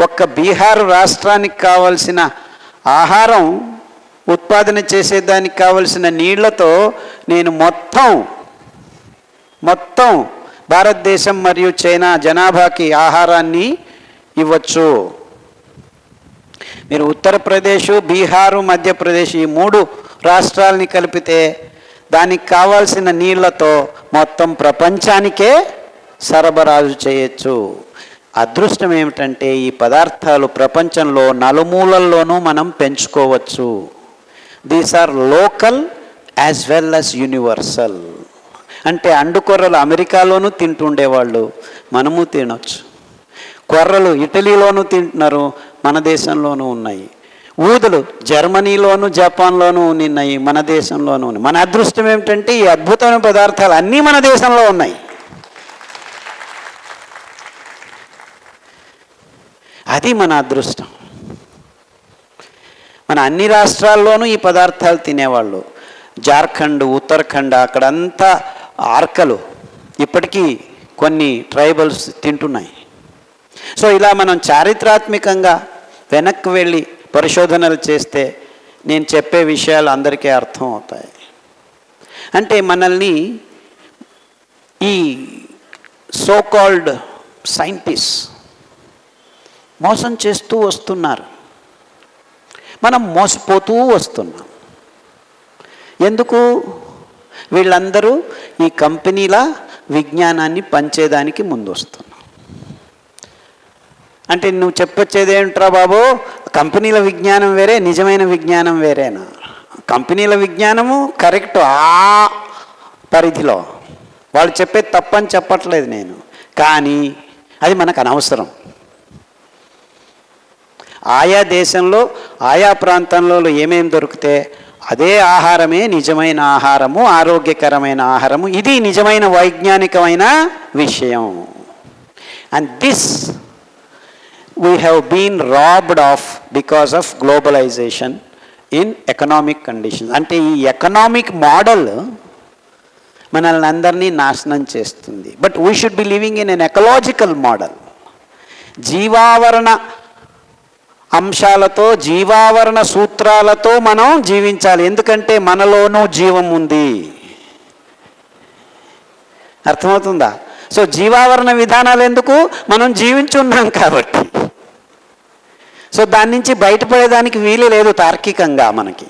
ఒక్క బీహార్ రాష్ట్రానికి కావలసిన ఆహారం ఉత్పాదన చేసేదానికి కావలసిన నీళ్లతో నేను మొత్తం భారతదేశం మరియు చైనా జనాభాకి ఆహారాన్ని ఇవ్వచ్చు. మీరు ఉత్తరప్రదేశ్, బీహారు, మధ్యప్రదేశ్ ఈ 3 రాష్ట్రాలని కలిపితే దానికి కావాల్సిన నీళ్లతో మొత్తం ప్రపంచానికే సరబరాజు చేయొచ్చు. అదృష్టం ఏమిటంటే ఈ పదార్థాలు ప్రపంచంలో నలుమూలల్లోనూ మనం పెంచుకోవచ్చు. These are local as well as universal. అంటే అండుకొర్రలు అమెరికాలోనూ తింటుండేవాళ్ళు, మనము తినొచ్చు. కొర్రలు ఇటలీలోనూ తింటున్నారు, మన దేశంలోనూ ఉన్నాయి. ఊదలు జర్మనీలోను జపాన్లోనూ ఉన్నాయి, మన దేశంలోనూ ఉన్నాయి. మన అదృష్టం ఏమిటంటే ఈ అద్భుతమైన పదార్థాలు అన్నీ మన దేశంలో ఉన్నాయి. అది మన అదృష్టం. మన అన్ని రాష్ట్రాల్లోనూ ఈ పదార్థాలు తినేవాళ్ళు. జార్ఖండ్, ఉత్తరాఖండ్ అక్కడంతా ఆర్కలు ఇప్పటికీ కొన్ని ట్రైబల్స్ తింటున్నాయి. సో ఇలా మనం చారిత్రాత్మకంగా వెనక్కి వెళ్ళి పరిశోధనలు చేస్తే నేను చెప్పే విషయాలు అందరికీ అర్థం అవుతాయి. అంటే మనల్ని ఈ సో కాల్డ్ సైంటిస్ట్ మోసం చేస్తూ వస్తున్నారు, మనం మోసపోతూ వస్తున్నాం. ఎందుకు? వీళ్ళందరూ ఈ కంపెనీల విజ్ఞానాన్ని పంచేదానికి ముందు వస్తున్నారు. అంటే నువ్వు చెప్పొచ్చేది ఏమిట్రా బాబు, కంపెనీల విజ్ఞానం వేరే, నిజమైన విజ్ఞానం వేరేనా? కంపెనీల విజ్ఞానము కరెక్ట్ ఆ పరిధిలో, వాళ్ళు చెప్పేది తప్పని చెప్పట్లేదు నేను, కానీ అది మనకు అనవసరం. ఆయా దేశంలో ఆయా ప్రాంతంలో ఏమేమి దొరికితే అదే ఆహారమే నిజమైన ఆహారము, ఆరోగ్యకరమైన ఆహారము. ఇది నిజమైన వైజ్ఞానికమైన విషయం. And this we have been robbed of because of globalization in economic conditions. అంటే ఈ ఎకనామిక్ మోడల్ మనల్ని అందరినీ నాశనం చేస్తుంది. But we should be living in an ecological model. జీవావరణ అంశాలతో, జీవావరణ సూత్రాలతో మనం జీవించాలి. ఎందుకంటే మనలోనూ జీవం ఉంది. అర్థమవుతుందా? సో జీవావరణ విధానాలు ఎందుకు? మనం జీవించున్నాం కాబట్టి. సో దాని నుంచి బయటపడేదానికి వీలు లేదు తార్కికంగా. మనకి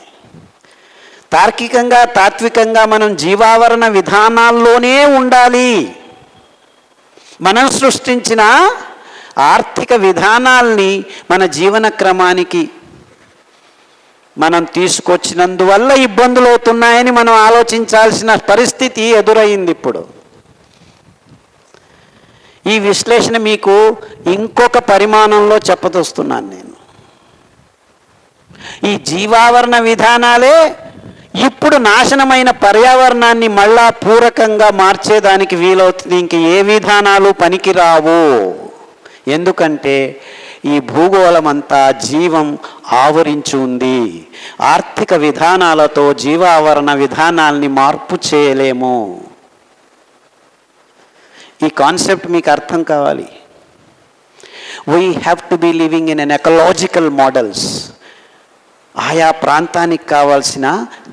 తార్కికంగా, తాత్వికంగా మనం జీవావరణ విధానాల్లోనే ఉండాలి. మనం సృష్టించిన ఆర్థిక విధానాల్ని మన జీవన క్రమానికి మనం తీసుకొచ్చినందువల్ల ఇబ్బందులు అవుతున్నాయని మనం ఆలోచించాల్సిన పరిస్థితి ఎదురైంది ఇప్పుడు. ఈ విశ్లేషణ మీకు ఇంకొక పరిమాణంలో చెప్పదొస్తున్నాను నేను. ఈ జీవావరణ విధానాలే ఇప్పుడు నాశనమైన పర్యావరణాన్ని మళ్ళా పూరకంగా మార్చేదానికి వీలవుతుంది. ఇంక ఏ విధానాలు పనికిరావు. ఎందుకంటే ఈ భూగోళం అంతా జీవం ఆవరించి ఉంది. ఆర్థిక విధానాలతో జీవావరణ విధానాల్ని మార్పు చేయలేము. ఈ కాన్సెప్ట్ మీకు అర్థం కావాలి. We have to be living in an ecological models. ఆయా ప్రాంతానికి కావాల్సిన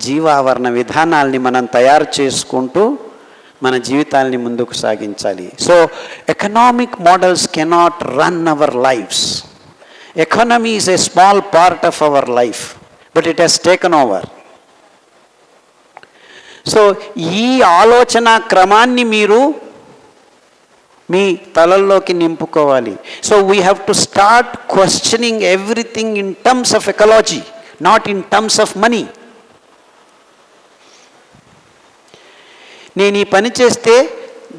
జీవావరణ విధానాల్ని మనం తయారు చేసుకుంటూ మన జీవితాల్ని ముందుకు సాగించాలి. So economic models cannot run our lifes. Economy is a small part of our life, but it has taken over. So ఈ ఆలోచన క్రమాన్ని మీరు మీ తలల్లోకి నింపుకోవాలి. So we have to start questioning everything in terms of ecology, not in terms of money. నేను ఈ పని చేస్తే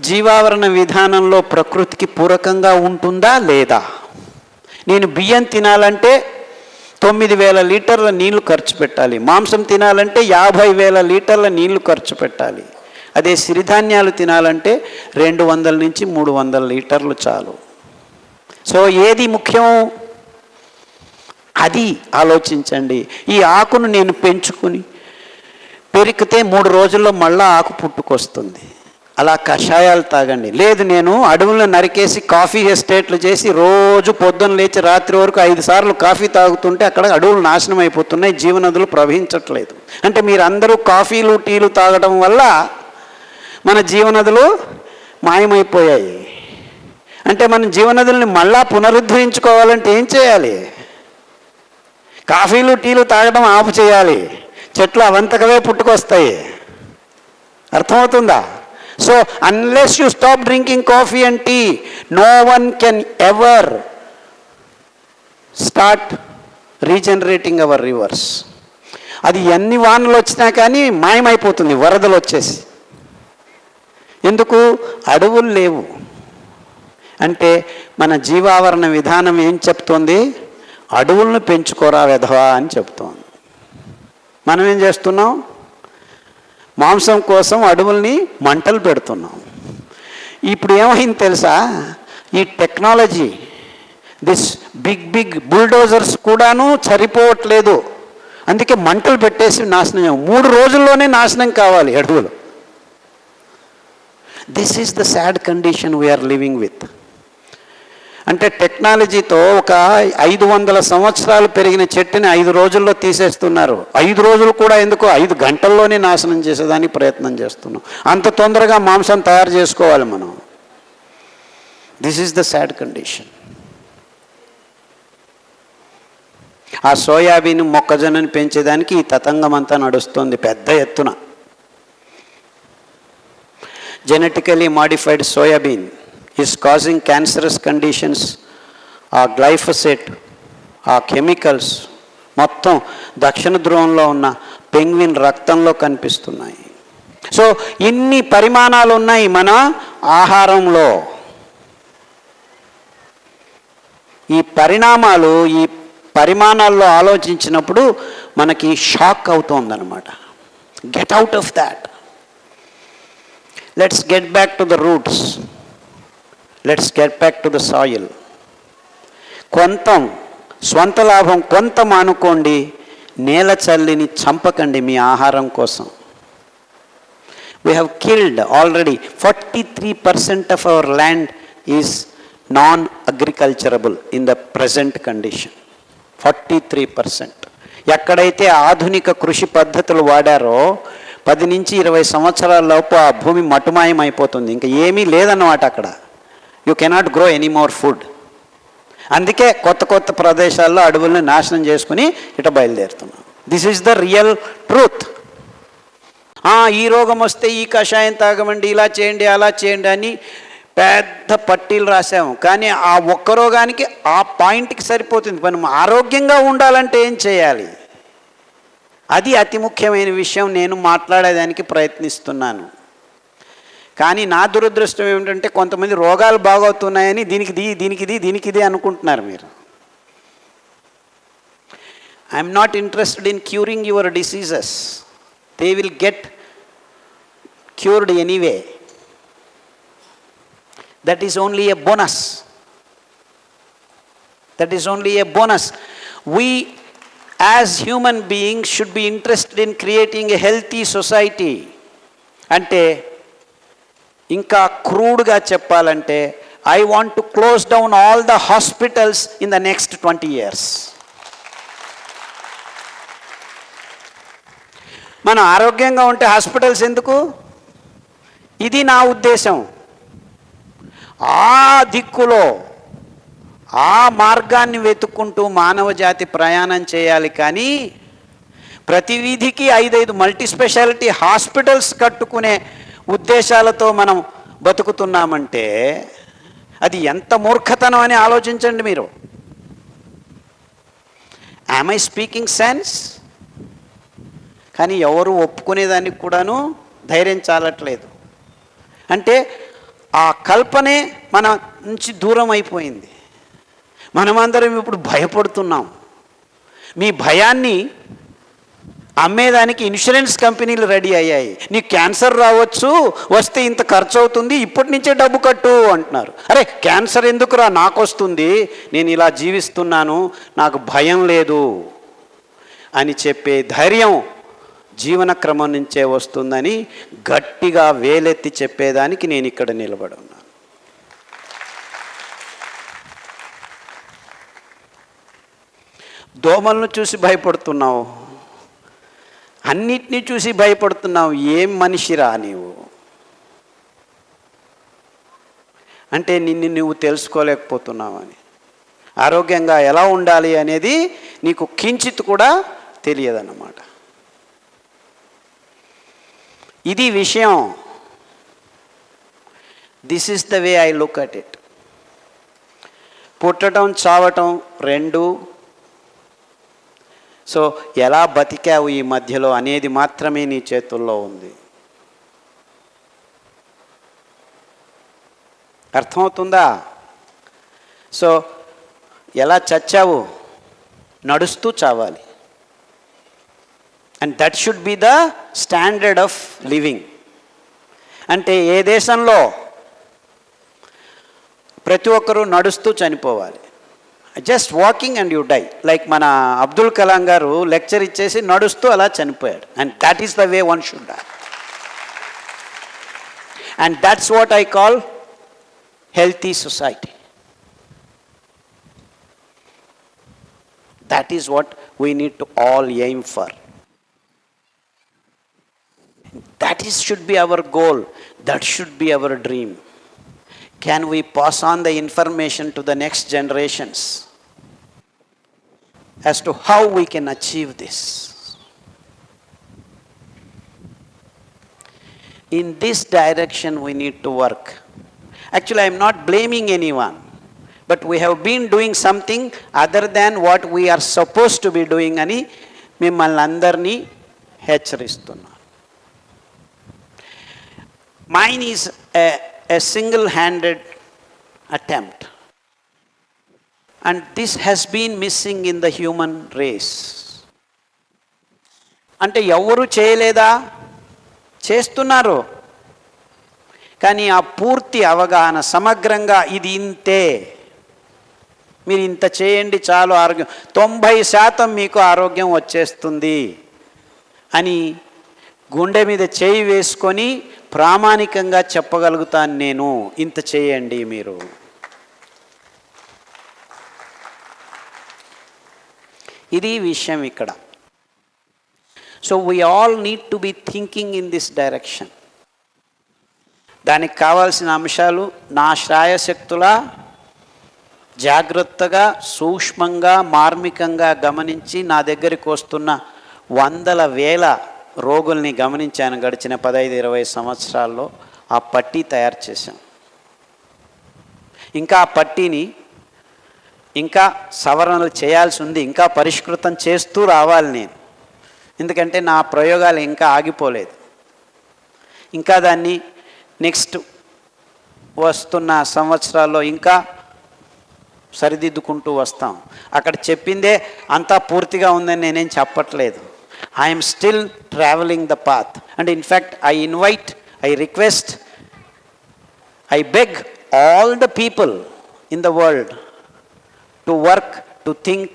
జీవావరణ విధానంలో ప్రకృతికి పూరకంగా ఉంటుందా లేదా? నేను బియ్యం తినాలంటే 9,000 లీటర్ల నీళ్లు ఖర్చు పెట్టాలి. మాంసం తినాలంటే 50,000 లీటర్ల నీళ్లు ఖర్చు పెట్టాలి. అదే సిరిధాన్యాలు తినాలంటే 200 నుంచి 300 లీటర్లు చాలు. సో ఏది ముఖ్యం? అది ఆలోచించండి. ఈ ఆకును నేను పెంచుకుని పెరికితే 3 రోజుల్లో మళ్ళా ఆకు పుట్టుకొస్తుంది. అలా కషాయాలు తాగండి. లేదు నేను అడవులను నరికేసి కాఫీ ఎస్టేట్లు చేసి రోజు పొద్దున్న లేచి రాత్రి వరకు 5 సార్లు కాఫీ తాగుతుంటే అక్కడ అడవులు నాశనం అయిపోతున్నాయి, జీవనదులు ప్రవహించట్లేదు. అంటే మీరు అందరూ కాఫీలు టీలు తాగడం వల్ల మన జీవనదులు మాయమైపోయాయి. అంటే మన జీవనదుల్ని మళ్ళా పునరుద్ధరించుకోవాలంటే ఏం చేయాలి? కాఫీలు టీలు తాగడం ఆపు చేయాలి. చెట్లు అవంతకవే పుట్టుకొస్తాయి. అర్థమవుతుందా? So unless you stop drinking coffee and tea, no one can ever start regenerating our rivers. అది ఎన్ని వానలు వచ్చినా కానీ మాయమైపోతుంది, వరదలు వచ్చేసి. ఎందుకు? అడవులు లేవు. అంటే మన జీవావరణ విధానం ఏం చెప్తోంది? అడవులను పెంచుకోరా వెధవా అని చెప్తోంది. మనం ఏం చేస్తున్నాం? మాంసం కోసం అడవుల్ని మంటలు పెడుతున్నాం. ఇప్పుడు ఏమైంది తెలుసా? ఈ టెక్నాలజీ, దిస్ బిగ్ బుల్డోజర్స్ కూడాను సరిపోవట్లేదు. అందుకే మంటలు పెట్టేసి నాశనం. 3 రోజుల్లోనే నాశనం కావాలి అడవులు. This is the sad condition we're living with. అంటే టెక్నాలజీతో ఒక 500 సంవత్సరాలు పెరిగిన చెట్టుని 5 రోజుల్లో తీసేస్తున్నారు. 5 రోజులు కూడా ఎందుకు, 5 గంటల్లోనే నాశనం చేసేదానికి ప్రయత్నం చేస్తున్నాం. అంత తొందరగా మాంసం తయారు చేసుకోవాలి మనం. This is the sad condition. ఆ సోయాబీన్ మొక్కజొన్నని పెంచేదానికి ఈ తతంగం అంతా నడుస్తుంది పెద్ద ఎత్తున. Genetically modified soybean is causing cancerous conditions. ఆ గ్లైఫోసేట్, ఆ కెమికల్స్ మొత్తం దక్షిణ ధ్రువంలో ఉన్న పెంగ్విన్ రక్తంలో కనిపిస్తున్నాయి. సో ఇన్ని పరిమాణాలు ఉన్నాయి మన ఆహారంలో. ఈ పరిణామాలు, ఈ పరిమాణాల్లో ఆలోచించినప్పుడు మనకి షాక్ అవుతోందన్నమాట. Get out of that. Let's get back to the roots. Let's get back to the soil. కొంత స్వంత లాభం కొంత మానుకోండి, నేల చల్లిని చంపకండి మీ ఆహారం కోసం. We have killed already 43% of our land is non agriculturable in the present condition. 43%. ఎక్కడైతే ఆధునిక కృషి పద్ధతులు వాడారో 10 నుంచి 20 సంవత్సరాల లోపు ఆ భూమి మటుమాయం అయిపోతుంది. ఇంకా ఏమీ లేదన్నమాట అక్కడ. You cannot grow any more food. అందుకే కొత్త కొత్త ప్రదేశాల్లో అడవుల్ని నాశనం చేసుకుని ఇట బయలుదేరుతున్నాం. This is the real truth. ఈ రోగం వస్తే ఈ కషాయం తాగమండి, ఇలా చేయండి, అలా చేయండి అని పెద్ద పట్టీలు రాసాము. కానీ ఆ ఒక్క రోగానికి ఆ పాయింట్కి సరిపోతుంది. మనం ఆరోగ్యంగా ఉండాలంటే ఏం చేయాలి? అది అతి ముఖ్యమైన విషయం. నేను మాట్లాడేదానికి ప్రయత్నిస్తున్నాను. కానీ నా దురదృష్టం ఏమిటంటే కొంతమంది రోగాలు బాగవుతున్నాయని దీనికి అనుకుంటున్నారు మీరు. I'm not interested in curing your diseases. They will get cured anyway. That is only a bonus. That is only a bonus. We as human beings should be interested in creating a healthy society. అంటే ఇంకా క్రూడ్గా చెప్పాలంటే I want to close down all the hospitals in the next 20 years. మనం ఆరోగ్యంగా ఉంటే hospitals ఎందుకు? ఇది నా ఉద్దేశం. ఆ దిక్కులో ఆ మార్గాన్ని వెతుక్కుంటూ మానవ జాతి ప్రయాణం చేయాలి. కానీ ప్రతి వీధికి 5 మల్టీ స్పెషాలిటీ హాస్పిటల్స్ కట్టుకునే ఉద్దేశాలతో మనం బతుకుతున్నామంటే అది ఎంత మూర్ఖతనం అని ఆలోచించండి మీరు. Am I speaking sense? కానీ ఎవరు ఒప్పుకునేదానికి కూడాను ధైర్యం చాలట్లేదు. అంటే ఆ కల్పనే మన నుంచి దూరం అయిపోయింది. మనమందరం ఇప్పుడు భయపడుతున్నాం. మీ భయాన్ని అమ్మేదానికి ఇన్సూరెన్స్ కంపెనీలు రెడీ అయ్యాయి. నీకు క్యాన్సర్ రావచ్చు, వస్తే ఇంత ఖర్చు అవుతుంది, ఇప్పటి నుంచే డబ్బు కట్టు అంటున్నారు. అరే క్యాన్సర్ ఎందుకురా, నాకు వస్తుంది, నేను ఇలా జీవిస్తున్నాను, నాకు భయం లేదు అని చెప్పే ధైర్యం జీవన క్రమం నుంచే వస్తుందని గట్టిగా వేలెత్తి చెప్పేదానికి నేను ఇక్కడ నిలబడి ఉన్నాను. దోమలను చూసి భయపడుతున్నావు, అన్నిటినీ చూసి భయపడుతున్నావు. ఏం మనిషిరా నీవు? అంటే నిన్ను నువ్వు తెలుసుకోలేకపోతున్నావు అని. ఆరోగ్యంగా ఎలా ఉండాలి అనేది నీకు కించిత్ కూడా తెలియదన్నమాట. ఇది విషయం. This is the way I look at it. పుట్టడం చావటం రెండు. సో ఎలా బతికావు ఈ మధ్యలో అనేది మాత్రమే నీ చేతుల్లో ఉంది. అర్థమవుతుందా? సో ఎలా చచ్చావు? నడుస్తూ చావాలి. And that should be the standard of living. అంటే ఏ దేశంలో ప్రతి ఒక్కరూ నడుస్తూ చనిపోవాలి. Just walking and you die. Like మన అబ్దుల్ కలాం గారు లెక్చర్ ఇచ్చేసి నడుస్తూ అలా చనిపోయాడు. And that is the way one should die. And that's what I call healthy society. That is what we need to all aim for. That should be our goal. That should be our dream. Can we pass on the information to the next generations as to how we can achieve this? In this direction we need to work. Actually, I am not blaming anyone, but we have been doing something other than what we are supposed to be doing అని మిమ్మల్ని అందరినీ హెచ్చరిస్తున్నాను. Mine is a single-handed attempt, and this has been missing in the human race. అంటే ఎవరు చేయలేదా? చేస్తున్నారు. కానీ ఆ పూర్తి అవగాహన సమగ్రంగా ఇది ఇంతే, మీరు ఇంత చేయండి చాలు ఆరోగ్యం 90% మీకు ఆరోగ్యం వచ్చేస్తుంది అని గుండె మీద చేయి వేసుకొని ప్రామాణికంగా చెప్పగలుగుతాను నేను. ఇంత చేయండి మీరు. ఇది విషయం ఇక్కడ. So we all need to be thinking in this direction. దానికి కావాల్సిన అంశాలు నా శ్రాయశక్తులా జాగ్రత్తగా, సూక్ష్మంగా, మార్మికంగా గమనించి నా దగ్గరికి వస్తున్న వందల వేల రోగుల్ని గమనించాను గడిచిన 15-20 సంవత్సరాల్లో. ఆ పట్టీ తయారు చేశాం. ఇంకా ఆ పట్టీని ఇంకా సవరణలు చేయాల్సి ఉంది, ఇంకా పరిష్కృతం చేస్తూ రావాలి నేను. ఎందుకంటే నా ప్రయోగాలు ఇంకా ఆగిపోలేదు. ఇంకా దాన్ని నెక్స్ట్ వస్తున్న సంవత్సరాల్లో ఇంకా సరిదిద్దుకుంటూ వస్తాం. అక్కడ చెప్పిందే అంతా పూర్తిగా ఉందని నేనేం చెప్పట్లేదు. I'm still travelling the path. And in fact I request, I beg all the people in the world to work, to think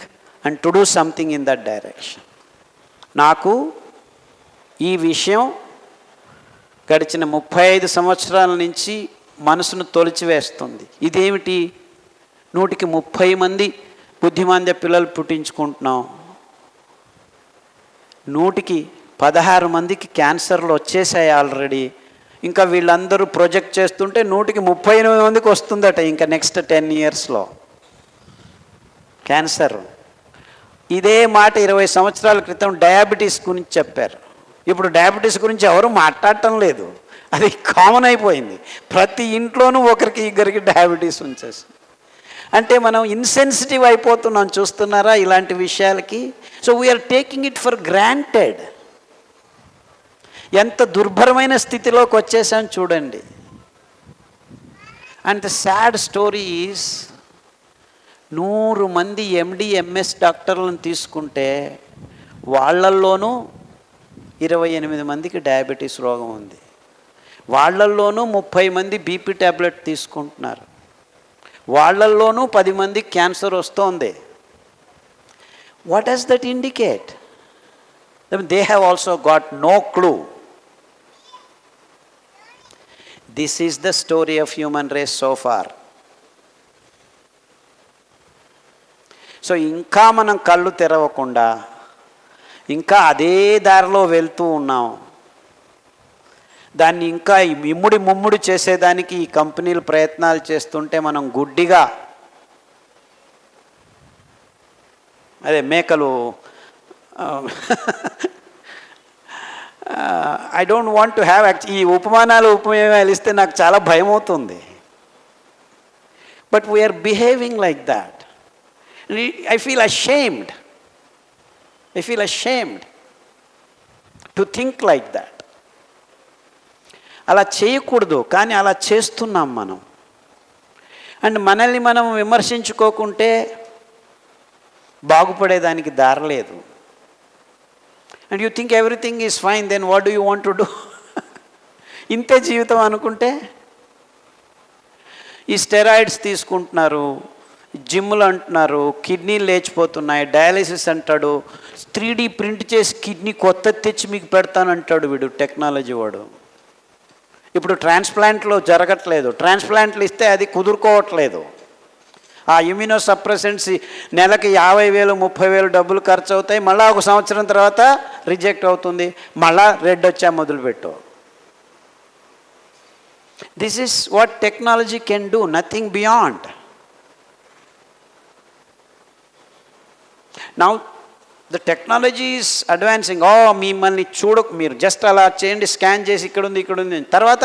and to do something in that direction. నాకు ఈ విషయం గడిచిన 35 సంవత్సరాల నుంచి మనసును తొలిచివేస్తుంది. ఇదేమిటి, 130 మంది బుద్ధిమాంద్య పిల్లలు పుట్టించుకుంటున్నాం, 116 మందికి క్యాన్సర్లు వచ్చేసాయి ఆల్రెడీ. ఇంకా వీళ్ళందరూ ప్రొజెక్ట్ చేస్తుంటే 138 మందికి వస్తుందట ఇంకా నెక్స్ట్ 10 ఇయర్స్లో క్యాన్సర్. ఇదే మాట 20 సంవత్సరాల క్రితం డయాబెటీస్ గురించి చెప్పారు. ఇప్పుడు డయాబెటీస్ గురించి ఎవరు మాట్లాడటం లేదు, అది కామన్ అయిపోయింది. ప్రతి ఇంట్లోనూ ఒకరికి ఇద్దరికి డయాబెటీస్ ఉంచేసి. అంటే మనం ఇన్సెన్సిటివ్ అయిపోతున్నాం, చూస్తున్నారా ఇలాంటి విషయాలకి. So we're taking it for granted. ఎంత దుర్భరమైన స్థితిలోకి వచ్చేసాను చూడండి. And the sad story is 100 మంది MD MS డాక్టర్లను తీసుకుంటే వాళ్ళల్లోనూ 28 మందికి డయాబెటీస్ రోగం ఉంది. వాళ్ళల్లోనూ 30 మంది BP ట్యాబ్లెట్ తీసుకుంటున్నారు. వాళ్ళల్లోనూ 10 మందికి క్యాన్సర్ వస్తోంది. What does that indicate? They have also got no clue. This is the story of human race so far. So ఇంకా మనం కళ్ళు తెరవకుండా ఇంకా అదే దారిలో వెళ్తూ ఉన్నాం. దాన్ని ఇంకా ఇమ్ముడి ముమ్ముడి చేసేదానికి ఈ కంపెనీలు ప్రయత్నాలు చేస్తుంటే మనం గుడ్డిగా అదే మేకలు I don't want to have ఈ ఉపమానాలు ఇస్తే నాకు చాలా భయం అవుతుంది. But we're behaving like that. I feel ashamed to think like that. అలా చేయకూడదు, కానీ అలా చేస్తున్నాం మనం. అండ్ మనల్ని మనం విమర్శించుకోకుంటే బాగుపడేదానికి దారలేదు. And you think everything is fine, then what do you want to do? ఇంతే జీవితం అనుకుంటే ఈ స్టెరాయిడ్స్ తీసుకుంటున్నారు, జిమ్లు అంటున్నారు, కిడ్నీలు లేచిపోతున్నాయి, డయాలిసిస్ అంటాడు, 3D ప్రింట్ చేసి కిడ్నీ కొత్తది తెచ్చి మీకు పెడతానంటాడు వీడు టెక్నాలజీ వాడు. ఇప్పుడు ట్రాన్స్ప్లాంట్లు జరగట్లేదు, ట్రాన్స్ప్లాంట్లు ఇస్తే అది కుదురుకోవట్లేదు. ఆ ఇమ్యూనో సప్రెసెంట్స్ నెలకి 50,000 30,000 డబ్బులు ఖర్చు అవుతాయి. మళ్ళీ 1 సంవత్సరం తర్వాత రిజెక్ట్ అవుతుంది, మళ్ళా రెడ్ వచ్చా మొదలుపెట్టు. This is what technology can do, nothing beyond. Now the technology is advancing. మిమ్మల్ని చూడకు, మీరు జస్ట్ అలా చేయండి, స్కాన్ చేసి ఇక్కడ ఉంది తర్వాత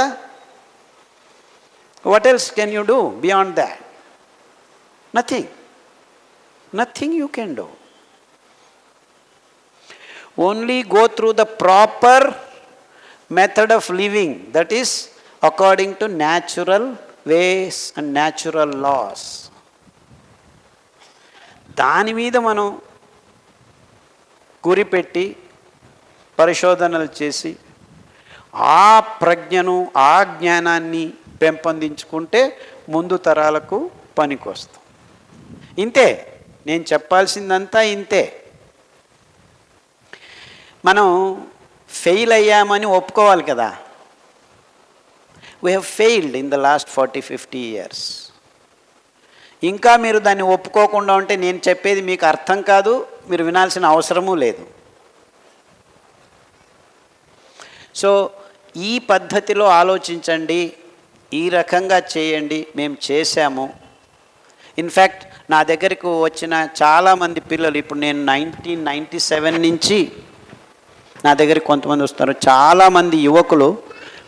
what else can you do beyond that? Nothing you can do. Only go through the proper method of living, that is according to natural ways and natural laws. దాని మీద మనం గురిపెట్టి పరిశోధనలు చేసి ఆ ప్రజ్ఞను, ఆ జ్ఞానాన్ని పెంపొందించుకుంటే ముందు తరాలకు పనికొస్తాం. ఇంతే, నేను చెప్పాల్సిందంతా ఇంతే. మనం ఫెయిల్ అయ్యామని ఒప్పుకోవాలి కదా. We have failed in the last 40-50 years. ఇంకా మీరు దాన్ని ఒప్పుకోకుండా ఉంటే నేను చెప్పేది మీకు అర్థం కాదు, మీరు వినాల్సిన అవసరమూ లేదు. సో ఈ పద్ధతిలో ఆలోచించండి, ఈ రకంగా చేయండి. మేము చేశాము. ఇన్ఫ్యాక్ట్ నా దగ్గరకు వచ్చిన చాలామంది పిల్లలు, ఇప్పుడు నేను 1997 నుంచి నా దగ్గరికి కొంతమంది వస్తారు. చాలామంది యువకులు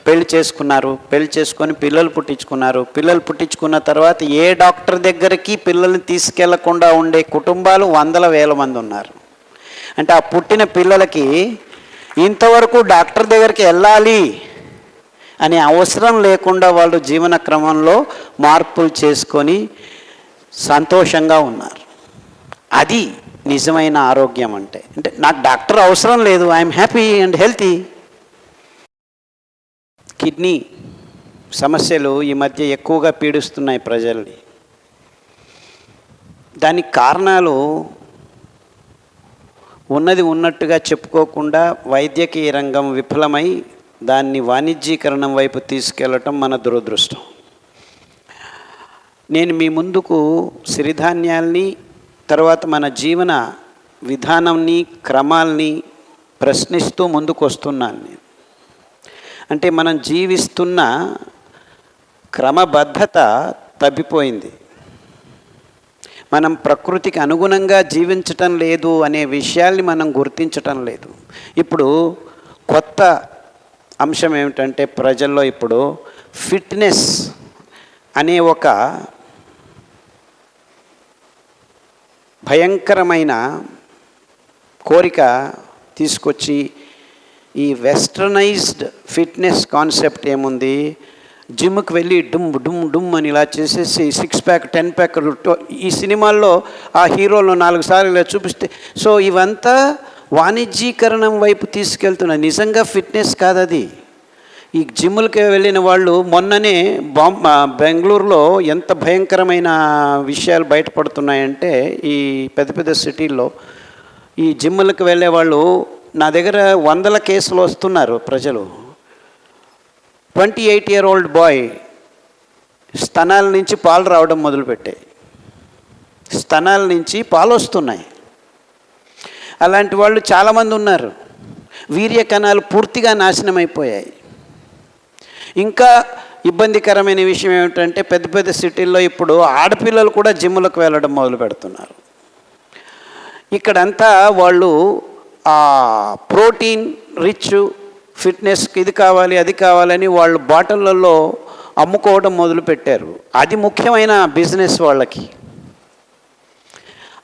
పెళ్లి చేసుకున్నారు, పెళ్లి చేసుకొని పిల్లలు పుట్టించుకున్నారు. పిల్లలు పుట్టించుకున్న తర్వాత ఏ డాక్టర్ దగ్గరికి పిల్లల్ని తీసుకెళ్లకుండా ఉండే కుటుంబాలు వందల వేల మంది ఉన్నారు. అంటే ఆ పుట్టిన పిల్లలకి ఇంతవరకు డాక్టర్ దగ్గరికి వెళ్ళాలి అనే అవసరం లేకుండా వాళ్ళు జీవన క్రమంలో మార్పులు చేసుకొని సంతోషంగా ఉన్నారు. అది నిజమైన ఆరోగ్యం అంటే. అంటే నాకు డాక్టర్ అవసరం లేదు, I'm happy and healthy. Kidney సమస్యలు ఈ మధ్య ఎక్కువగా పీడిస్తున్నాయి ప్రజల్ని. దానికి కారణాలు ఉన్నది ఉన్నట్టుగా చెప్పుకోకుండా వైద్యకీయ రంగం విఫలమై దాన్ని వాణిజ్యీకరణం వైపు తీసుకెళ్ళటం మన దురదృష్టం. నేను మీ ముందుకు సిరిధాన్యాల్ని, తర్వాత మన జీవన విధానాన్ని, క్రమాల్ని ప్రశ్నిస్తూ ముందుకు వస్తున్నాను నేను. అంటే మనం జీవిస్తున్న క్రమబద్ధత తప్పిపోయింది. మనం ప్రకృతికి అనుగుణంగా జీవించటం లేదు అనే విషయాల్ని మనం గుర్తించటం లేదు. ఇప్పుడు కొత్త అంశం ఏమిటంటే ప్రజల్లో ఇప్పుడు ఫిట్నెస్ అనే ఒక భయంకరమైన కోరిక తీసుకొచ్చి ఈ వెస్టర్నైజ్డ్ ఫిట్నెస్ కాన్సెప్ట్ ఏముంది, జిమ్కి వెళ్ళి డుమ్ డుమ్ డుమ్ అని ఇలా చేసేసి 6 ప్యాక్ 10 ప్యాక్ ఈ సినిమాల్లో ఆ హీరోలు 4 సార్లు ఇలా చూపిస్తే, సో ఇవంతా వాణిజ్యీకరణం వైపు తీసుకెళ్తున్నాయి. నిజంగా ఫిట్నెస్ కాదది. ఈ జిమ్లకి వెళ్ళిన వాళ్ళు మొన్ననే బెంగళూరులో ఎంత భయంకరమైన విషయాలు బయటపడుతున్నాయంటే, ఈ పెద్ద పెద్ద సిటీల్లో ఈ జిమ్లకు వెళ్ళే వాళ్ళు నా దగ్గర 100 కేసులు వస్తున్నారు ప్రజలు. 28-year-old బాయ్ స్తనాల నుంచి పాలు రావడం మొదలుపెట్టాయి, స్తనాల నుంచి పాలు వస్తున్నాయి. అలాంటి వాళ్ళు చాలామంది ఉన్నారు. వీర్య కణాలు పూర్తిగా నాశనం అయిపోయాయి. ఇంకా ఇబ్బందికరమైన విషయం ఏమిటంటే పెద్ద పెద్ద సిటీల్లో ఇప్పుడు ఆడపిల్లలు కూడా జిమ్లకు వెళ్ళడం మొదలు పెడుతున్నారు. ఇక్కడంతా వాళ్ళు ఆ ప్రోటీన్ రిచ్ ఫిట్నెస్కి ఇది కావాలి అది కావాలని వాళ్ళు బాటిళ్ళల్లో అమ్ముకోవడం మొదలుపెట్టారు. అది ముఖ్యమైన బిజినెస్ వాళ్ళకి.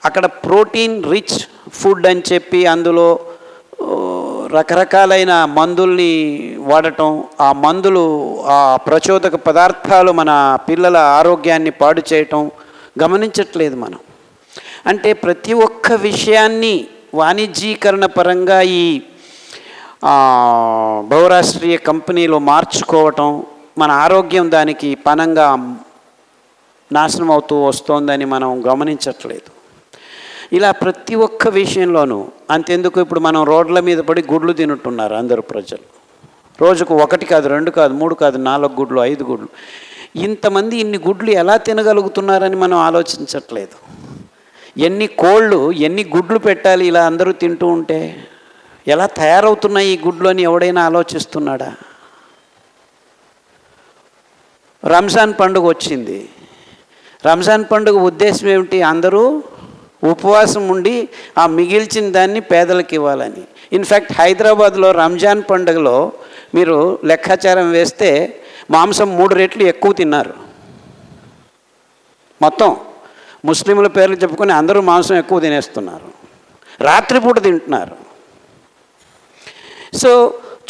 అక్కడ ప్రోటీన్ రిచ్ ఫుడ్ అని చెప్పి అందులో రకరకాలైన మందుల్ని వాడటం, ఆ మందులు ఆ ప్రచోదక పదార్థాలు మన పిల్లల ఆరోగ్యాన్ని పాడు చేయటం గమనించట్లేదు మనం. అంటే ప్రతి ఒక్క విషయాన్ని వాణిజ్యీకరణ పరంగా ఈ బహురాష్ట్రీయ కంపెనీలు మార్చుకోవటం, మన ఆరోగ్యం దానికి పనంగా నాశనం అవుతూ వస్తోందని మనం గమనించట్లేదు. ఇలా ప్రతి ఒక్క విషయంలోనూ. అంతెందుకు, ఇప్పుడు మనం రోడ్ల మీద పడి గుడ్లు తింటున్నారు అందరూ ప్రజలు. రోజుకు 1 కాదు 2 కాదు 3 కాదు 4 గుడ్లు 5 గుడ్లు. ఇంతమంది ఇన్ని గుడ్లు ఎలా తినగలుగుతున్నారని మనం ఆలోచించట్లేదు. ఎన్ని కోళ్ళు ఎన్ని గుడ్లు పెట్టాలి ఇలా అందరూ తింటూ ఉంటే? ఎలా తయారవుతున్నాయి ఈ గుడ్లు అని ఎవడైనా ఆలోచిస్తున్నాడా? రంజాన్ పండుగ వచ్చింది. రంజాన్ పండుగ ఉద్దేశం ఏమిటి? అందరూ ఉపవాసం ఉండి ఆ మిగిల్చిన దాన్ని పేదలకు ఇవ్వాలని. ఇన్ఫ్యాక్ట్ హైదరాబాద్లో రంజాన్ పండుగలో మీరు లెక్కాచారం వేస్తే మాంసం 3 రెట్లు ఎక్కువ తిన్నారు. మొత్తం ముస్లింల పేర్లు చెప్పుకొని అందరూ మాంసం ఎక్కువ తినేస్తున్నారు, రాత్రిపూట తింటున్నారు. సో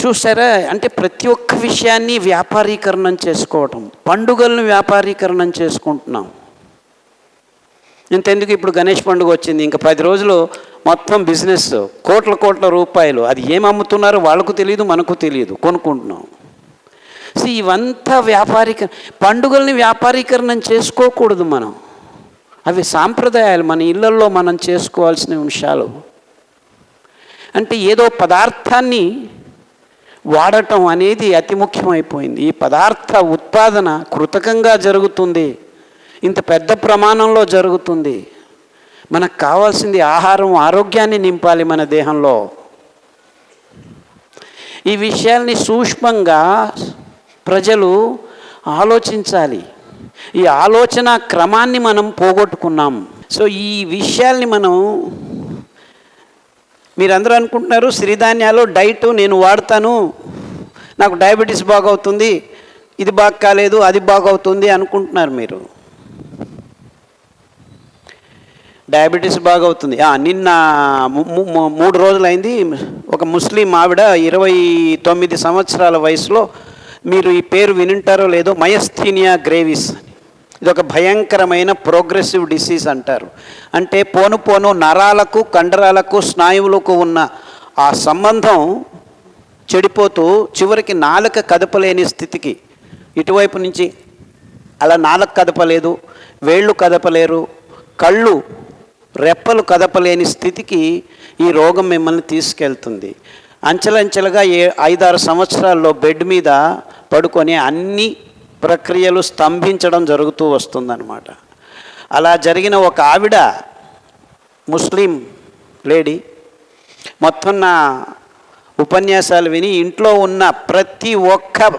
చూసారా, అంటే ప్రతి ఒక్క విషయాన్ని వ్యాపారీకరణం చేసుకోవటం. పండుగలను వ్యాపారీకరణం చేసుకుంటున్నాం. ఇంతెందుకు, ఇప్పుడు గణేష్ పండుగ వచ్చింది, ఇంకా 10 రోజులు మొత్తం బిజినెస్ కోట్ల రూపాయలు. అది ఏం అమ్ముతున్నారో వాళ్ళకు తెలియదు, మనకు తెలియదు, కొనుక్కుంటున్నాం. సో ఇవంతా పండుగల్ని వ్యాపారీకరణం చేసుకోకూడదు మనం. అవి సాంప్రదాయాలు, మన ఇళ్ళల్లో మనం చేసుకోవాల్సిన అంశాలు. అంటే ఏదో పదార్థాన్ని వాడటం అనేది అతి ముఖ్యమైపోయింది. ఈ పదార్థ ఉత్పాదన కృతకంగా జరుగుతుంది, ఇంత పెద్ద ప్రమాణంలో జరుగుతుంది. మనకు కావాల్సింది ఆహారం, ఆరోగ్యాన్ని నింపాలి మన దేహంలో. ఈ విషయాల్ని సూక్ష్మంగా ప్రజలు ఆలోచించాలి. ఈ ఆలోచన క్రమాన్ని మనం పోగొట్టుకున్నాం. సో ఈ విషయాల్ని మనం, మీరందరూ అనుకుంటున్నారు సిరిధాన్యాలు డైట్ నేను వాడతాను, నాకు డయాబెటీస్ బాగవుతుంది, ఇది బాగా కాలేదు అది బాగవుతుంది అనుకుంటున్నారు మీరు. డయాబెటీస్ బాగవుతుంది. నిన్న 3 రోజులైంది ఒక ముస్లిం ఆవిడ 29 సంవత్సరాల వయసులో, మీరు ఈ పేరు వినుంటారో లేదో, మయస్థీనియా గ్రేవిస్. ఇది ఒక భయంకరమైన ప్రోగ్రెసివ్ డిసీజ్ అంటారు. అంటే పోను నరాలకు, కండరాలకు, స్నాయువులకు ఉన్న ఆ సంబంధం చెడిపోతూ చివరికి నాలుక కదపలేని స్థితికి, ఇటువైపు నుంచి అలా నాలుక కదపలేదు, వేళ్ళు కదపలేరు, కళ్ళు రెప్పలు కదపలేని స్థితికి ఈ రోగం మిమ్మల్ని తీసుకెళ్తుంది. అంచెలంచెలుగా 5-6 సంవత్సరాల్లో బెడ్ మీద పడుకొని అన్ని ప్రక్రియలు స్తంభించడం జరుగుతూ వస్తుందన్నమాట. అలా జరిగిన ఒక ఆవిడ, ముస్లిం లేడీ, మొత్తం నా ఉపన్యాసాలు విని ఇంట్లో ఉన్న ప్రతి ఒక్క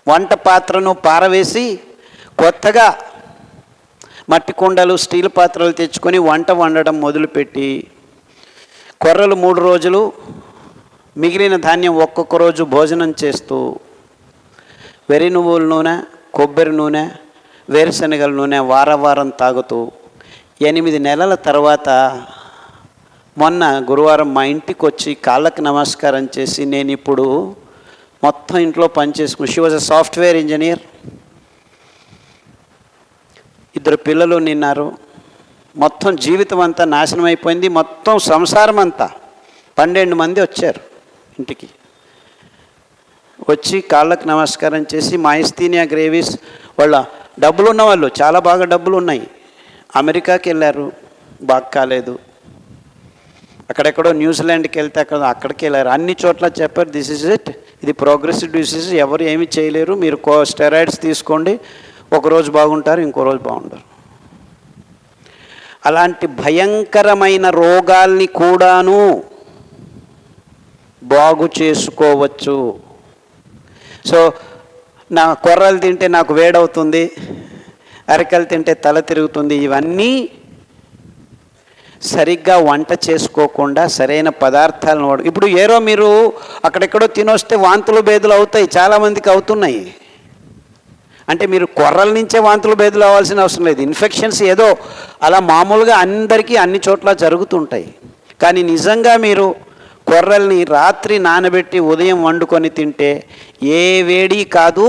వంట పాత్రను పారవేసి కొత్తగా మట్టి కుండలు, స్టీల్ పాత్రలు తెచ్చుకొని వంట వండడం మొదలుపెట్టి, కొర్రలు 3 రోజులు, మిగిలిన ధాన్యం ఒక్కొక్క రోజు భోజనం చేస్తూ, వెర్రి నువ్వుల నూనె, కొబ్బరి నూనె, వేరుశనగల నూనె వారం తాగుతూ 8 నెలల తర్వాత మొన్న గురువారం మా ఇంటికి వచ్చి కాళ్ళకి నమస్కారం చేసి, నేను ఇప్పుడు మొత్తం ఇంట్లో పనిచేసుకుని, she was a software engineer, 2 పిల్లలు నిన్నారు, మొత్తం జీవితం అంతా నాశనం అయిపోయింది, మొత్తం సంసారం అంతా. 12 మంది వచ్చారు ఇంటికి. వచ్చి కాళ్ళకు నమస్కారం చేసి, మయస్థీనియా గ్రేవిస్, వాళ్ళ డబ్బులు ఉన్న వాళ్ళు, చాలా బాగా డబ్బులు ఉన్నాయి, అమెరికాకి వెళ్ళారు, బాగా కాలేదు, అక్కడెక్కడో న్యూజిలాండ్కి వెళ్తే అక్కడికి వెళ్ళారు, అన్ని చోట్ల చెప్పారు దిస్ ఇస్ ఇట్, ఇది ప్రోగ్రెసివ్ డిసీజ్, ఎవరు ఏమీ చేయలేరు, మీరు స్టెరాయిడ్స్ తీసుకోండి, ఒకరోజు బాగుంటారు, ఇంకో రోజు బాగుంటారు. అలాంటి భయంకరమైన రోగాల్ని కూడాను బాగు చేసుకోవచ్చు. సో నా కొర్రలు తింటే నాకు వేడవుతుంది, అరికలు తింటే తల తిరుగుతుంది, ఇవన్నీ సరిగ్గా వంట చేసుకోకుండా సరైన పదార్థాలను ఇప్పుడు ఏరో మీరు అక్కడెక్కడో తినొస్తే వాంతులు బేదులు అవుతాయి, చాలామందికి అవుతున్నాయి. అంటే మీరు కొర్రల నుంచే వాంతులు బేదులు అవ్వాల్సిన అవసరం లేదు. ఇన్ఫెక్షన్స్ ఏదో అలా మామూలుగా అందరికీ అన్ని చోట్ల జరుగుతుంటాయి. కానీ నిజంగా మీరు కొర్రల్ని రాత్రి నానబెట్టి ఉదయం వండుకొని తింటే ఏ వేడి కాదు.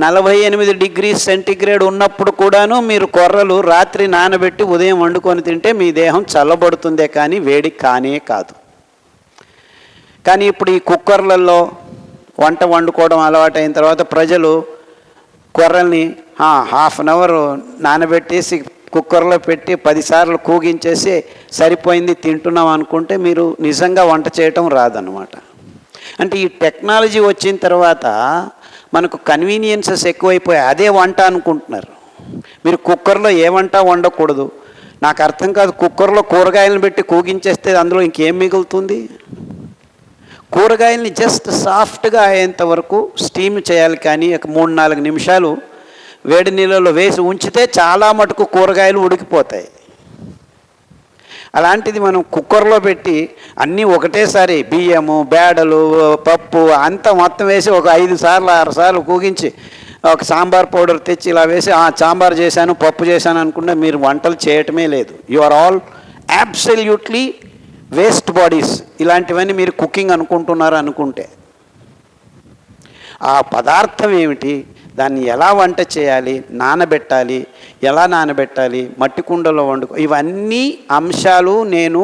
48 డిగ్రీ సెంటీగ్రేడ్ ఉన్నప్పుడు కూడాను మీరు కొర్రలు రాత్రి నానబెట్టి ఉదయం వండుకొని తింటే మీ దేహం చల్లబడుతుందే కానీ వేడి కానే కాదు. కానీ ఇప్పుడు ఈ కుక్కర్లలో వంట వండుకోవడం అలవాటైన తర్వాత ప్రజలు కొర్రల్ని హాఫ్ అన్ అవర్ నానబెట్టేసి కుక్కర్లో పెట్టి 10 సార్లు కూగించేసి సరిపోయింది తింటున్నాం అనుకుంటే మీరు నిజంగా వంట చేయటం రాదన్నమాట. అంటే ఈ టెక్నాలజీ వచ్చిన తర్వాత మనకు కన్వీనియన్సెస్ ఎక్కువైపోయాయి, అదే వంట అనుకుంటున్నారు. మీరు కుక్కర్లో ఏ వంట వండకూడదు. నాకు అర్థం కాదు, కుక్కర్లో కూరగాయలను పెట్టి కూగించేస్తే అందులో ఇంకేం మిగులుతుంది? కూరగాయల్ని జస్ట్ సాఫ్ట్గా అయ్యేంత వరకు స్టీమ్ చేయాలి, కానీ 3-4 నిమిషాలు వేడి నీళ్ళలో వేసి ఉంచితే చాలా మటుకు కూరగాయలు ఉడికిపోతాయి. అలాంటిది మనం కుక్కర్లో పెట్టి అన్నీ ఒకటేసారి బియ్యము, బేడలు, పప్పు అంతా మొత్తం వేసి ఒక 5 సార్లు 6 సార్లు కూగించి ఒక సాంబార్ పౌడర్ తెచ్చి ఇలా వేసి సాంబార్ చేశాను, పప్పు చేశాను అనుకుంటే మీరు వంటలు చేయటమే లేదు. You are all absolutely waste bodies. ఇలాంటివన్నీ మీరు కుకింగ్ అనుకుంటున్నారు అనుకుంటే ఆ పదార్థం ఏమిటి, దాన్ని ఎలా వంట చేయాలి, నానబెట్టాలి, ఎలా నానబెట్టాలి, మట్టి కుండలో వండుకో, ఇవన్నీ అంశాలు నేను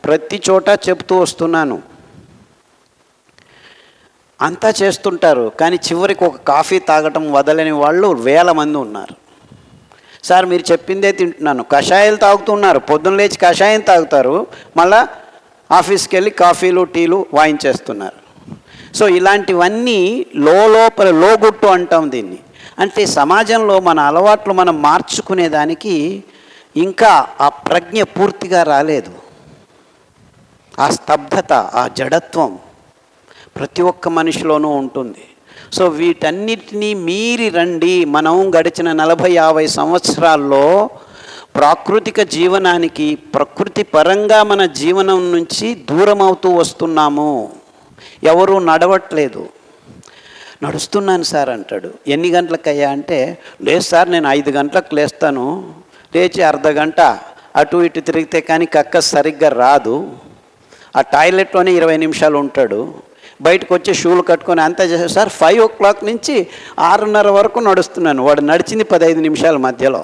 ప్రతి చోట చెప్తూ వస్తున్నాను. అంతా చేస్తుంటారు, కానీ చివరికి ఒక కాఫీ తాగటం వదలని వాళ్ళు 1000 మంది ఉన్నారు. సార్ మీరు చెప్పిందే తింటున్నాను, కషాయాలు తాగుతున్నారు, పొద్దున్న లేచి కషాయం తాగుతారు, మళ్ళా ఆఫీస్కి వెళ్ళి కాఫీలు టీలు వాయించేస్తున్నారు. సో ఇలాంటివన్నీ లోపల లోగుట్టు అంటాం దీన్ని. అంటే సమాజంలో మన అలవాట్లు మనం మార్చుకునేదానికి ఇంకా ఆ ప్రజ్ఞ పూర్తిగా రాలేదు. ఆ స్తబ్దత, ఆ జడత్వం ప్రతి ఒక్క మనిషిలోనూ ఉంటుంది. సో వీటన్నిటినీ మీరి రండి. మనం గడిచిన 40-50 సంవత్సరాల్లో ప్రాకృతిక జీవనానికి, ప్రకృతి పరంగా మన జీవనం నుంచి దూరం అవుతూ వస్తున్నాము. ఎవరూ నడవట్లేదు. నడుస్తున్నాను సార్ అంటాడు. ఎన్ని గంటలకయ్యా అంటే, లేదు సార్ నేను 5 గంటలకు లేస్తాను, లేచి అర్ధ గంట అటు ఇటు తిరిగితే కానీ కక్క సరిగ్గా రాదు, ఆ టాయిలెట్లోనే 20 నిమిషాలు ఉంటాడు, బయటకు వచ్చి షూలు కట్టుకొని అంతా చేసే సార్ 5 o'clock నుంచి 6:30 వరకు నడుస్తున్నాను. వాడు నడిచింది 15 నిమిషాల మధ్యలో.